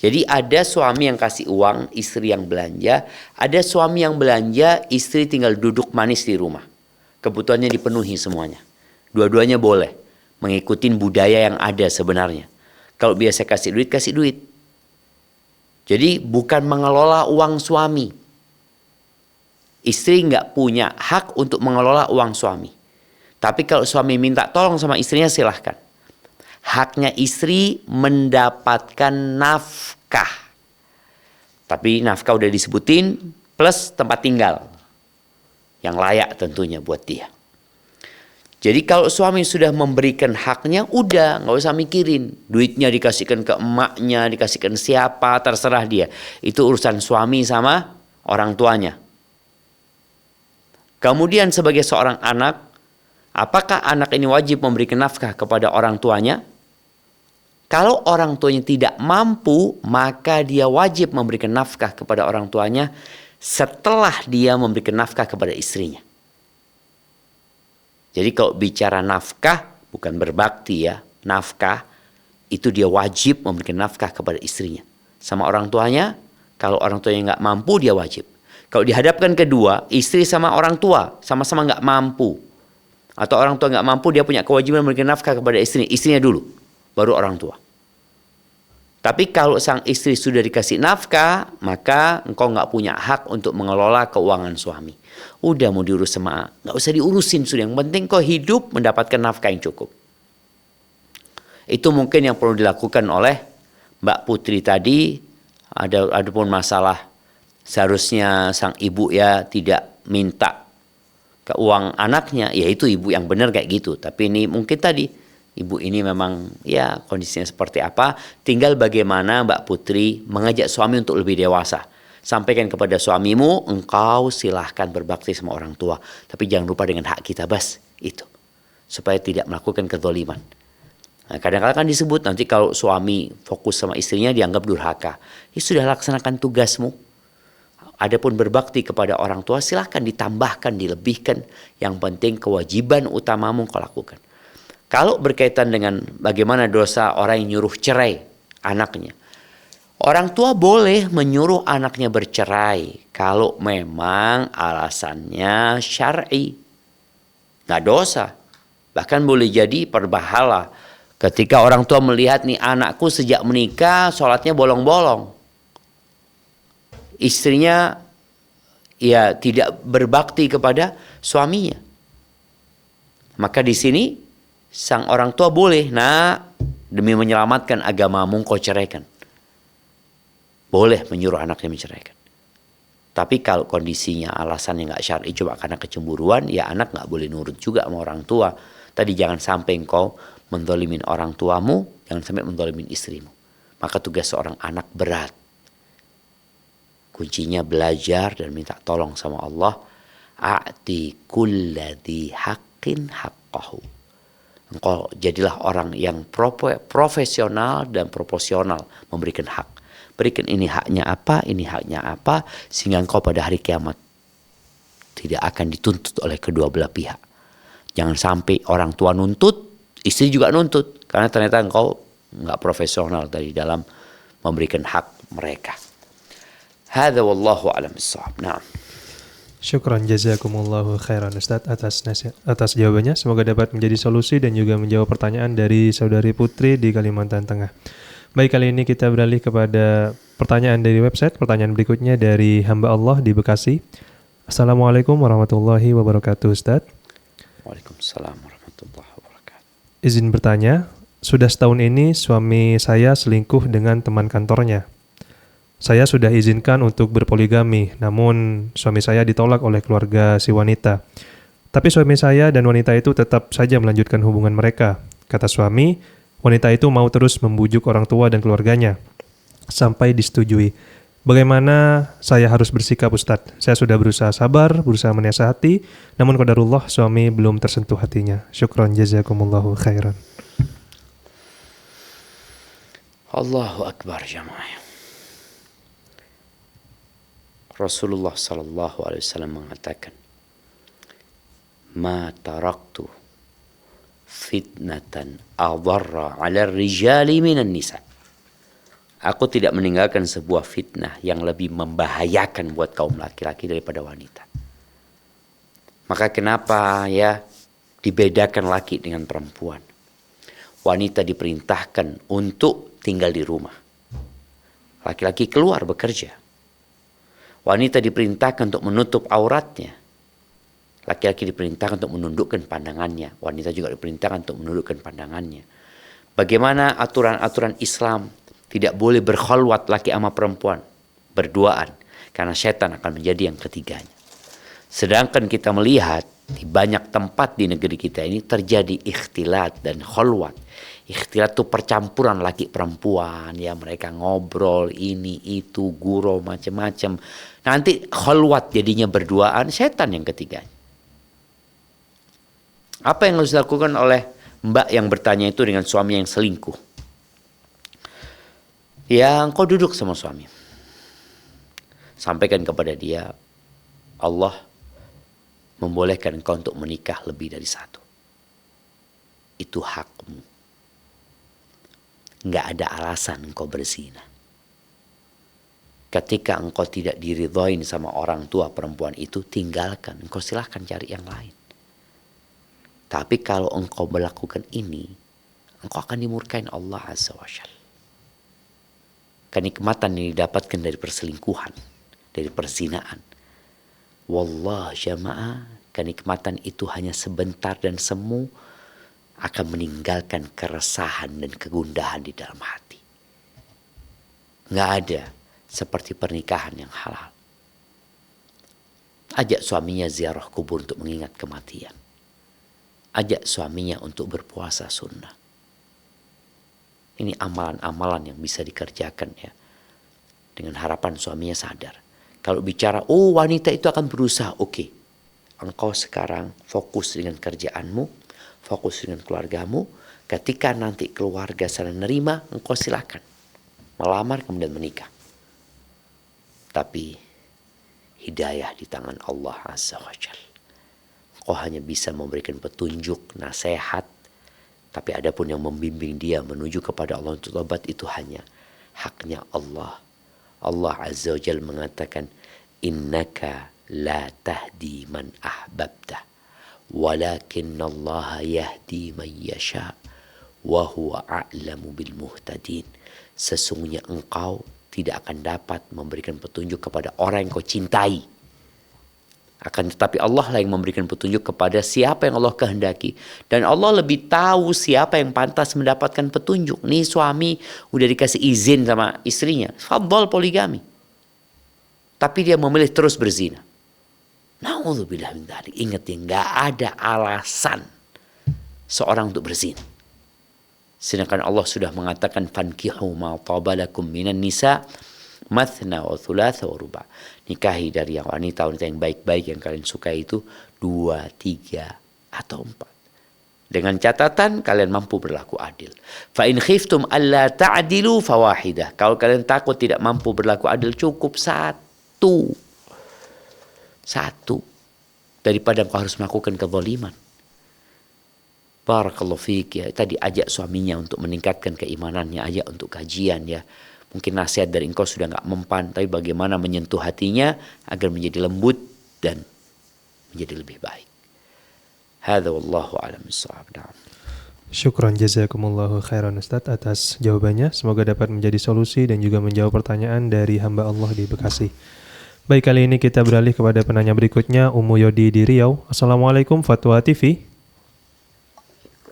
Jadi ada suami yang kasih uang, istri yang belanja, ada suami yang belanja, istri tinggal duduk manis di rumah. Kebutuhannya dipenuhi semuanya. Dua-duanya boleh, mengikuti budaya yang ada sebenarnya. Kalau biasa kasih duit, kasih duit. Jadi bukan mengelola uang suami. Istri nggak punya hak untuk mengelola uang suami. Tapi kalau suami minta tolong sama istrinya silahkan. Haknya istri mendapatkan nafkah. Tapi nafkah udah disebutin plus tempat tinggal. Yang layak tentunya buat dia. Jadi kalau suami sudah memberikan haknya, udah nggak usah mikirin. Duitnya dikasihkan ke emaknya, dikasihkan siapa, terserah dia. Itu urusan suami sama orang tuanya. Kemudian sebagai seorang anak, apakah anak ini wajib memberikan nafkah kepada orang tuanya? Kalau orang tuanya tidak mampu, maka dia wajib memberikan nafkah kepada orang tuanya setelah dia memberikan nafkah kepada istrinya. Jadi kalau bicara nafkah, bukan berbakti ya, nafkah itu dia wajib memberikan nafkah kepada istrinya. Sama orang tuanya, kalau orang tuanya nggak mampu dia wajib. Kalau dihadapkan kedua, istri sama orang tua sama-sama nggak mampu. Atau orang tua nggak mampu, dia punya kewajiban memberikan nafkah kepada istrinya dulu, baru orang tua. Tapi kalau sang istri sudah dikasih nafkah, maka engkau nggak punya hak untuk mengelola keuangan suami. Udah mau diurus sama, nggak usah diurusin sudah. Yang penting kau hidup mendapatkan nafkah yang cukup. Itu mungkin yang perlu dilakukan oleh Mbak Putri tadi. Ada pun masalah seharusnya sang ibu ya tidak minta ke uang anaknya. Ya itu ibu yang benar kayak gitu. Tapi ini mungkin tadi ibu ini memang ya kondisinya seperti apa. Tinggal bagaimana Mbak Putri mengajak suami untuk lebih dewasa. Sampaikan kepada suamimu, engkau silahkan berbakti sama orang tua. Tapi jangan lupa dengan hak kita, bas. Itu. Supaya tidak melakukan kezaliman. Nah, kadang-kadang kan disebut nanti kalau suami fokus sama istrinya dianggap durhaka. Ya sudah, laksanakan tugasmu. Adapun berbakti kepada orang tua silahkan ditambahkan, dilebihkan. Yang penting kewajiban utamamu kau lakukan. Kalau berkaitan dengan bagaimana dosa orang yang nyuruh cerai anaknya. Orang tua boleh menyuruh anaknya bercerai kalau memang alasannya syar'i. Nggak dosa. Bahkan boleh jadi berpahala. Ketika orang tua melihat nih anakku sejak menikah sholatnya bolong-bolong. Istrinya ya tidak berbakti kepada suaminya. Maka di sini sang orang tua boleh, demi menyelamatkan agamamu kau ceraikan. Boleh menyuruh anaknya menceraikan. Tapi kalau kondisinya alasannya nggak syar'i cuma karena kecemburuan, ya anak nggak boleh nurut juga sama orang tua. Tadi jangan sampai engkau mendolimin orang tuamu, jangan sampai mendolimin istrimu. Maka tugas seorang anak berat. Kuncinya belajar dan minta tolong sama Allah. A'ti kulladhi haqqin haqqahu. Engkau jadilah orang yang profesional dan proporsional memberikan hak. Berikan ini haknya apa, ini haknya apa, sehingga engkau pada hari kiamat tidak akan dituntut oleh kedua belah pihak. Jangan sampai orang tua nuntut, istri juga nuntut, karena ternyata engkau nggak profesional dari dalam memberikan hak mereka. Hadza wallahu a'lam bissawab. Nah. Syukran jazakumullahu khairan Ustaz atas jawabannya. Semoga dapat menjadi solusi dan juga menjawab pertanyaan dari saudari Putri di Kalimantan Tengah. Baik, kali ini kita beralih kepada pertanyaan dari website. Pertanyaan berikutnya dari hamba Allah di Bekasi. Assalamualaikum warahmatullahi wabarakatuh Ustaz. Waalaikumsalam warahmatullahi wabarakatuh. Izin bertanya, sudah setahun ini suami saya selingkuh dengan teman kantornya. Saya sudah izinkan untuk berpoligami, namun suami saya ditolak oleh keluarga si wanita. Tapi suami saya dan wanita itu tetap saja melanjutkan hubungan mereka. Kata suami, wanita itu mau terus membujuk orang tua dan keluarganya sampai disetujui. Bagaimana saya harus bersikap Ustadz? Saya sudah berusaha sabar, berusaha menasihati, namun qadarullah suami belum tersentuh hatinya. Syukran jazakumullahu khairan. Allahu Akbar jamaah. Rasulullah sallallahu alaihi wasallam mengatakan, "Ma taraktu fitnatan adarra 'ala rijali minan nisa." Aku tidak meninggalkan sebuah fitnah yang lebih membahayakan buat kaum laki-laki daripada wanita. Maka kenapa ya dibedakan laki dengan perempuan? Wanita diperintahkan untuk tinggal di rumah. Laki-laki keluar bekerja. Wanita diperintahkan untuk menutup auratnya. Laki-laki diperintahkan untuk menundukkan pandangannya. Wanita juga diperintahkan untuk menundukkan pandangannya. Bagaimana aturan-aturan Islam? Tidak boleh berkhalwat laki sama perempuan. Berduaan. Karena setan akan menjadi yang ketiganya. Sedangkan kita melihat di banyak tempat di negeri kita ini terjadi ikhtilat dan khalwat. Ikhtilat itu percampuran laki perempuan, ya mereka ngobrol ini itu gurau macam-macam. Nanti khalwat jadinya berduaan, setan yang ketiganya. Apa yang harus dilakukan oleh mbak yang bertanya itu dengan suami yang selingkuh? Ya, engkau duduk sama suami. Sampaikan kepada dia, Allah membolehkan engkau untuk menikah lebih dari satu. Itu hakmu. Nggak ada alasan engkau berzina. Ketika engkau tidak diridhoin sama orang tua perempuan itu, tinggalkan. Engkau silahkan cari yang lain. Tapi kalau engkau melakukan ini, engkau akan dimurkain Allah Azza wa Jalla. Kenikmatan yang didapatkan dari perselingkuhan, dari perzinaan. Wallah jamaah, kenikmatan itu hanya sebentar dan semu akan meninggalkan keresahan dan kegundahan di dalam hati. Nggak ada seperti pernikahan yang halal. Ajak suaminya ziarah kubur untuk mengingat kematian. Ajak suaminya untuk berpuasa sunnah. Ini amalan-amalan yang bisa dikerjakan ya. Dengan harapan suaminya sadar. Kalau bicara, oh wanita itu akan berusaha, oke. Engkau sekarang fokus dengan kerjaanmu, fokus dengan keluargamu. Ketika nanti keluarga sana nerima, engkau silakan melamar kemudian menikah. Tapi hidayah di tangan Allah Azza wa Jal. Engkau hanya bisa memberikan petunjuk, nasihat. Tapi adapun yang membimbing dia menuju kepada Allah untuk tobat itu hanya haknya Allah. Allah Azza wa Jal mengatakan, innaka la tahdi man ahbabta, walakin Allah yahdi man yasha, wa huwa a'lamu bil muhtadin. Sesungguhnya engkau tidak akan dapat memberikan petunjuk kepada orang yang kau cintai. Akan tetapi Allah lah yang memberikan petunjuk kepada siapa yang Allah kehendaki. Dan Allah lebih tahu siapa yang pantas mendapatkan petunjuk. Nih suami udah dikasih izin sama istrinya, fadhal poligami. Tapi dia memilih terus berzina. Na'udzubillah min dzalik. Ingat ya, nggak ada alasan seorang untuk berzina. Sedangkan Allah sudah mengatakan fankihu ma tabalakum minan nisa mathna wa thulatha wa ruba. Nikahi dari yang wanita-wanita yang baik-baik yang kalian suka itu 2, 3 atau 4. Dengan catatan kalian mampu berlaku adil. Fa in khiftum alla ta'dilu fawahidah. Kalau kalian takut tidak mampu berlaku adil, cukup satu. Daripada engkau harus melakukan kezaliman. Barakallahu fiik ya. Tadi ajak suaminya untuk meningkatkan keimanannya, ajak untuk kajian ya. Mungkin nasihat dari engkau sudah enggak mempan, tapi bagaimana menyentuh hatinya agar menjadi lembut dan menjadi lebih baik. Hadza wallahu a'lam bissawab. Syukran jazakumullahu khairan Ustadz atas jawabannya. Semoga dapat menjadi solusi dan juga menjawab pertanyaan dari hamba Allah di Bekasi. Baik, kali ini kita beralih kepada penanya berikutnya, Ummu Yodi di Riau. Assalamualaikum Fatwa TV.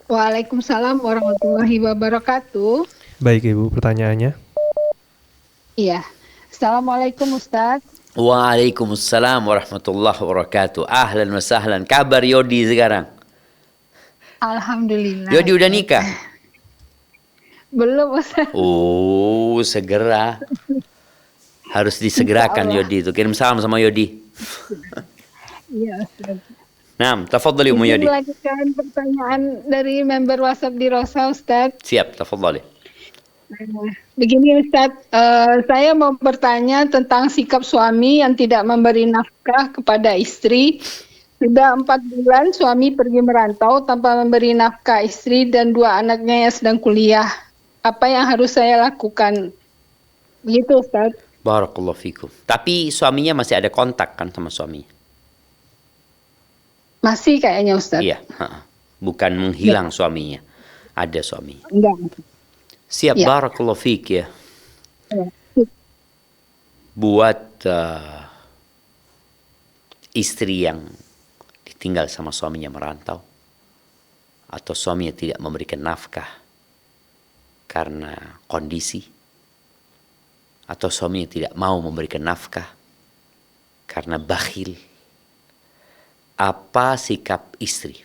Waalaikumsalam warahmatullahi wabarakatuh. Baik Ibu, pertanyaannya. Iya. Assalamualaikum Ustadz. Waalaikumsalam warahmatullahi wabarakatuh. Ahlan wa sahlan. Kabar Yodi sekarang? Alhamdulillah. Yodi udah nikah? Belum Ustadz. Oh, segera. Harus disegerakan Yodi itu. Kirim salam sama Yodi. Iya Ustadz. Nah, tafadhali Ummu Yodi. Melanjutkan pertanyaan dari member WhatsApp di Rosa Ustadz. Siap, tafadhali. Begini Ustadz, saya mau bertanya tentang sikap suami yang tidak memberi nafkah kepada istri. Sudah 4 bulan suami pergi merantau tanpa memberi nafkah istri dan 2 anaknya yang sedang kuliah. Apa yang harus saya lakukan? Begitu Ustadz. Barakallahu fikum. Tapi suaminya masih ada kontak kan sama suaminya? Masih kayaknya Ustadz. Iya. Bukan menghilang suaminya. Ada suaminya. Enggak. Siap, ya. Barakallahu fik ya. Buat istri yang ditinggal sama suaminya merantau, atau suaminya tidak memberikan nafkah karena kondisi, atau suaminya tidak mau memberikan nafkah karena bakhil. Apa sikap istri?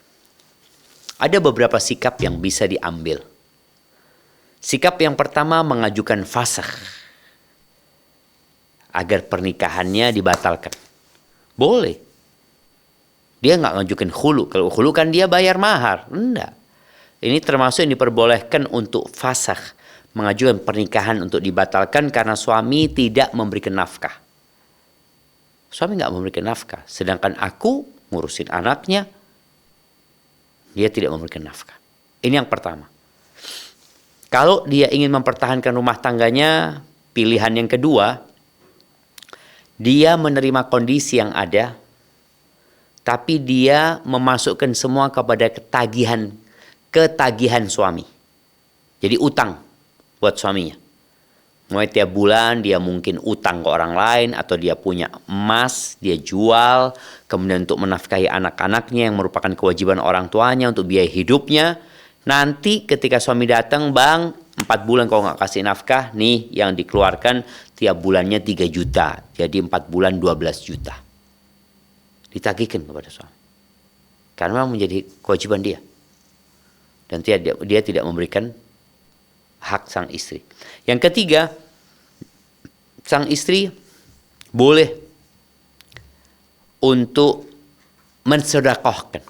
Ada beberapa sikap yang bisa diambil. Sikap yang pertama mengajukan fasakh agar pernikahannya dibatalkan. Boleh. Dia nggak ngajukan khulu. Kalau khulu kan dia bayar mahar. Enggak. Ini termasuk yang diperbolehkan untuk fasakh. Mengajukan pernikahan untuk dibatalkan karena suami tidak memberikan nafkah. Suami nggak memberikan nafkah. Sedangkan aku ngurusin anaknya, dia tidak memberikan nafkah. Ini yang pertama. Kalau dia ingin mempertahankan rumah tangganya, pilihan yang kedua, dia menerima kondisi yang ada, tapi dia memasukkan semua kepada ketagihan suami. Jadi utang buat suaminya. Mulai tiap bulan dia mungkin utang ke orang lain, atau dia punya emas, dia jual, kemudian untuk menafkahi anak-anaknya yang merupakan kewajiban orang tuanya untuk biaya hidupnya. Nanti ketika suami datang, bang 4 bulan kau nggak kasih nafkah, nih yang dikeluarkan tiap bulannya 3 juta. Jadi 4 bulan 12 juta. Ditagihkan kepada suami. Karena menjadi kewajiban dia. Dan dia tidak memberikan hak sang istri. Yang ketiga, sang istri boleh untuk mensedekahkan.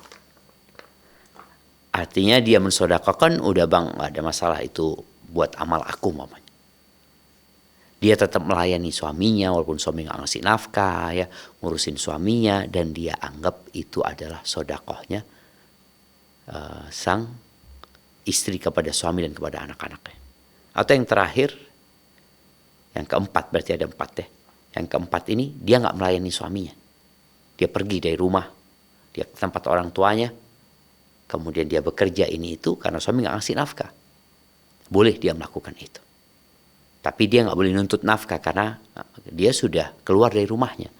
Artinya dia mensedekahkan, udah bang, nggak ada masalah, itu buat amal aku mamanya. Dia tetap melayani suaminya walaupun suami nggak ngasih nafkah, ya, ngurusin suaminya, dan dia anggap itu adalah sedekahnya sang istri kepada suami dan kepada anak-anaknya. Atau yang terakhir, yang keempat, berarti ada 4 deh. Yang keempat ini dia nggak melayani suaminya. Dia pergi dari rumah, dia ke tempat orang tuanya, kemudian dia bekerja ini itu karena suami nggak ngasih nafkah. Boleh dia melakukan itu. Tapi dia nggak boleh nuntut nafkah karena dia sudah keluar dari rumahnya.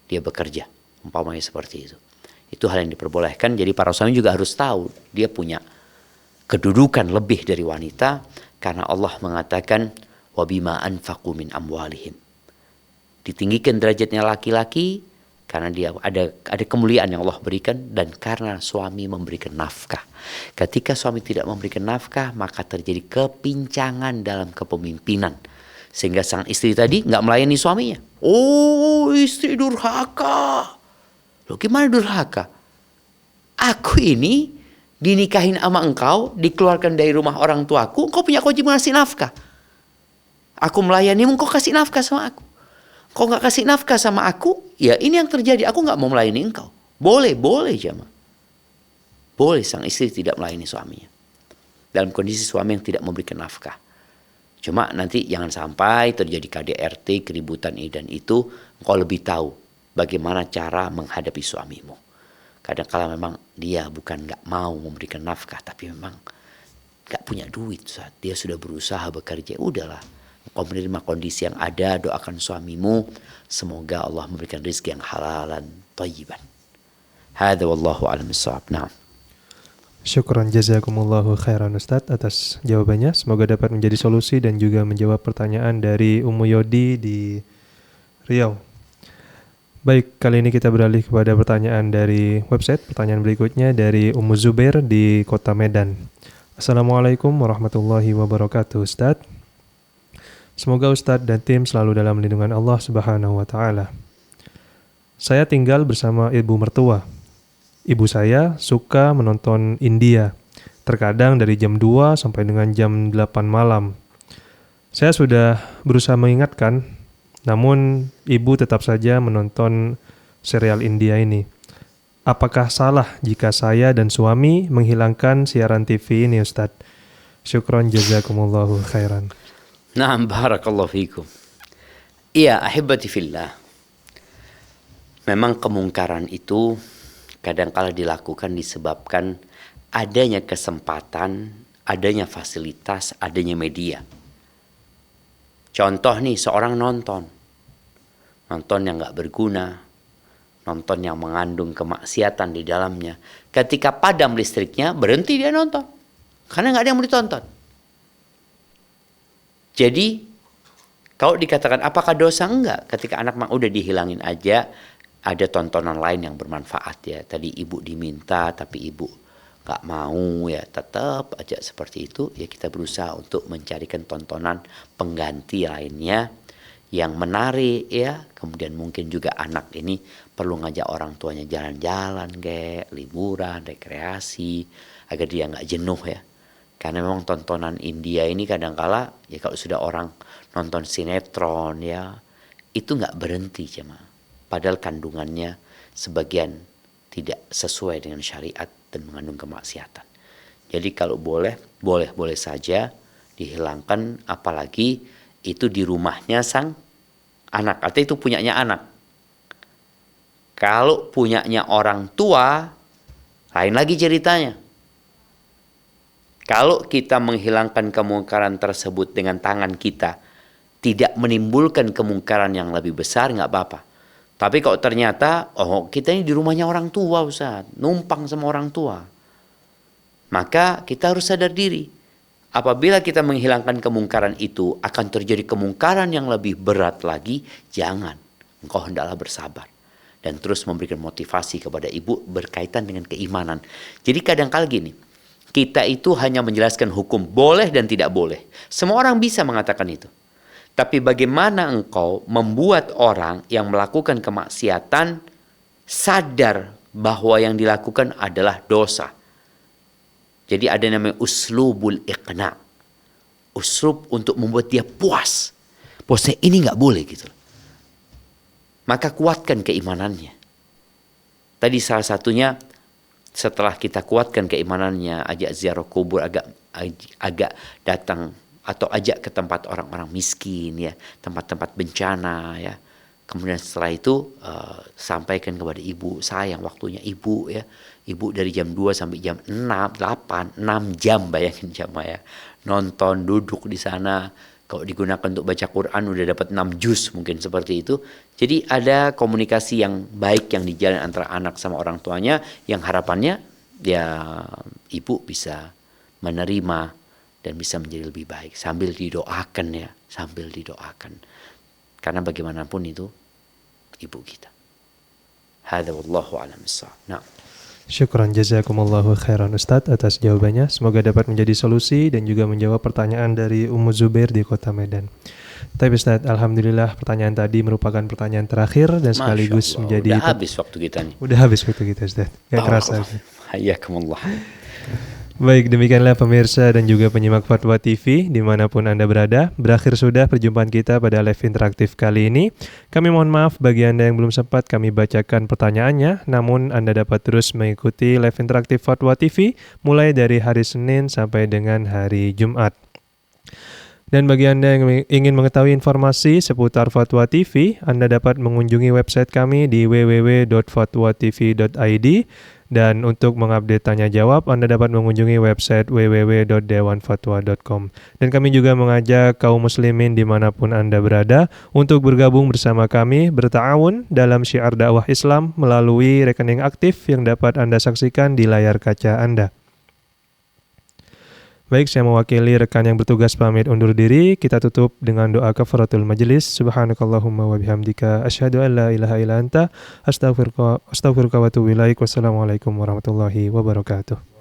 Dia bekerja, umpamanya seperti itu. Itu hal yang diperbolehkan. Jadi para suami juga harus tahu dia punya kedudukan lebih dari wanita karena Allah mengatakan wabima anfaqu min amwalihim. Ditinggikan derajatnya laki-laki karena dia ada kemuliaan yang Allah berikan dan karena suami memberikan nafkah. Ketika suami tidak memberikan nafkah, maka terjadi kepincangan dalam kepemimpinan. Sehingga sang istri tadi nggak melayani suaminya. Oh, istri durhaka. Loh, gimana durhaka? Aku ini dinikahin sama engkau, dikeluarkan dari rumah orang tuaku, engkau punya kewajiban ngasih nafkah. Aku melayanimu, engkau kasih nafkah sama aku. Kau nggak kasih nafkah sama aku, ya ini yang terjadi. Aku nggak mau melayani engkau. Boleh jamaah. Boleh sang istri tidak melayani suaminya. Dalam kondisi suami yang tidak memberikan nafkah. Cuma nanti jangan sampai terjadi KDRT, keributan ini dan itu. Engkau lebih tahu bagaimana cara menghadapi suamimu. Kadang-kala memang dia bukan nggak mau memberikan nafkah, tapi memang nggak punya duit saat dia sudah berusaha bekerja. Udahlah. Kau menerima kondisi yang ada, doakan suamimu. Semoga Allah memberikan rezeki yang halalan, thayyiban. Hadza wallahu a'lam bissawab. Nah. Syukran jazakumullahu khairan Ustadz atas jawabannya. Semoga dapat menjadi solusi dan juga menjawab pertanyaan dari Ummu Yodi di Riau. Baik, kali ini kita beralih kepada pertanyaan dari website. Pertanyaan berikutnya dari Ummu Zubair di Kota Medan. Assalamualaikum warahmatullahi wabarakatuh Ustadz. Semoga Ustadz dan tim selalu dalam lindungan Allah Subhanahu wa Ta'ala. Saya tinggal bersama ibu mertua. Ibu saya suka menonton India, terkadang dari jam 2 sampai dengan jam 8 malam. Saya sudah berusaha mengingatkan, namun ibu tetap saja menonton serial India ini. Apakah salah jika saya dan suami menghilangkan siaran TV ini Ustadz? Syukron jazakumullahu khairan. Naam, barakallahu fikum. Iya, ahibati fillah. Memang kemungkaran itu kadang-kala dilakukan disebabkan adanya kesempatan, adanya fasilitas, adanya media. Contoh nih, seorang nonton yang gak berguna, nonton yang mengandung kemaksiatan di dalamnya. Ketika padam listriknya, berhenti dia nonton. Karena gak ada yang mau ditonton. Jadi, kalau dikatakan apakah dosa? Enggak. Ketika anak udah dihilangin aja, ada tontonan lain yang bermanfaat ya. Tadi ibu diminta, tapi ibu gak mau ya. Tetap aja seperti itu. Ya kita berusaha untuk mencarikan tontonan pengganti lainnya yang menarik ya. Kemudian mungkin juga anak ini perlu ngajak orang tuanya jalan-jalan, liburan, rekreasi, agar dia gak jenuh ya. Karena memang tontonan India ini kadangkala ya kalau sudah orang nonton sinetron ya itu nggak berhenti cuma. Padahal kandungannya sebagian tidak sesuai dengan syariat dan mengandung kemaksiatan. Jadi kalau boleh saja dihilangkan, apalagi itu di rumahnya sang anak atau itu punyanya anak. Kalau punyanya orang tua lain lagi ceritanya. Kalau kita menghilangkan kemungkaran tersebut dengan tangan kita, tidak menimbulkan kemungkaran yang lebih besar, nggak apa-apa. Tapi kalau ternyata, kita ini di rumahnya orang tua Ustaz, numpang sama orang tua. Maka kita harus sadar diri. Apabila kita menghilangkan kemungkaran itu, akan terjadi kemungkaran yang lebih berat lagi, jangan. Engkau hendaklah bersabar. Dan terus memberikan motivasi kepada ibu berkaitan dengan keimanan. Jadi kadang-kadang gini, kita itu hanya menjelaskan hukum boleh dan tidak boleh. Semua orang bisa mengatakan itu. Tapi bagaimana engkau membuat orang yang melakukan kemaksiatan sadar bahwa yang dilakukan adalah dosa. Jadi ada namanya uslubul iqna. Uslub untuk membuat dia puas. Bahwasanya ini nggak boleh gitu. Maka kuatkan keimanannya. Tadi salah satunya setelah kita kuatkan keimanannya, ajak ziarah kubur, agak datang atau ajak ke tempat orang-orang miskin ya, tempat-tempat bencana ya. Kemudian setelah itu sampaikan kepada ibu, sayang waktunya ibu ya. Ibu dari jam 2 sampai jam 6, 8, 6 jam, bayangin jamaah ya. Nonton, duduk di sana. Kalau digunakan untuk baca Quran udah dapat 6 juz mungkin seperti itu. Jadi ada komunikasi yang baik yang dijalin antara anak sama orang tuanya, yang harapannya ya ibu bisa menerima dan bisa menjadi lebih baik sambil didoakan ya, sambil didoakan. Karena bagaimanapun itu ibu kita. Hadza wallahu a'lam bissawab. Nah. Syukran jazakumullahu khairan Ustadz atas jawabannya. Semoga dapat menjadi solusi dan juga menjawab pertanyaan dari Ummu Zubair di Kota Medan. Tapi Ustadz, alhamdulillah pertanyaan tadi merupakan pertanyaan terakhir dan sekaligus menjadi udah habis waktu kita nih. Udah habis waktu kita Ustadz. Gak kerasa. Hayyakumullah. Baik, demikianlah pemirsa dan juga penyimak Fatwa TV dimanapun Anda berada. Berakhir sudah perjumpaan kita pada live interaktif kali ini. Kami mohon maaf bagi Anda yang belum sempat kami bacakan pertanyaannya, namun Anda dapat terus mengikuti live interaktif Fatwa TV mulai dari hari Senin sampai dengan hari Jumat. Dan bagi Anda yang ingin mengetahui informasi seputar Fatwa TV, Anda dapat mengunjungi website kami di www.fatwatv.id. Dan untuk mengupdate tanya jawab, Anda dapat mengunjungi website www.dewanfatwa.com. Dan kami juga mengajak kaum muslimin dimanapun Anda berada untuk bergabung bersama kami berta'awun dalam syiar dakwah Islam melalui rekening aktif yang dapat Anda saksikan di layar kaca Anda. Baik, saya mewakili rekan yang bertugas pamit undur diri. Kita tutup dengan doa kafaratul majelis. Subhanakallahumma wa bihamdika asyhadu an la ilaha illa anta astaghfiruka wa atubu ilaik. Wassalamualaikum warahmatullahi wabarakatuh.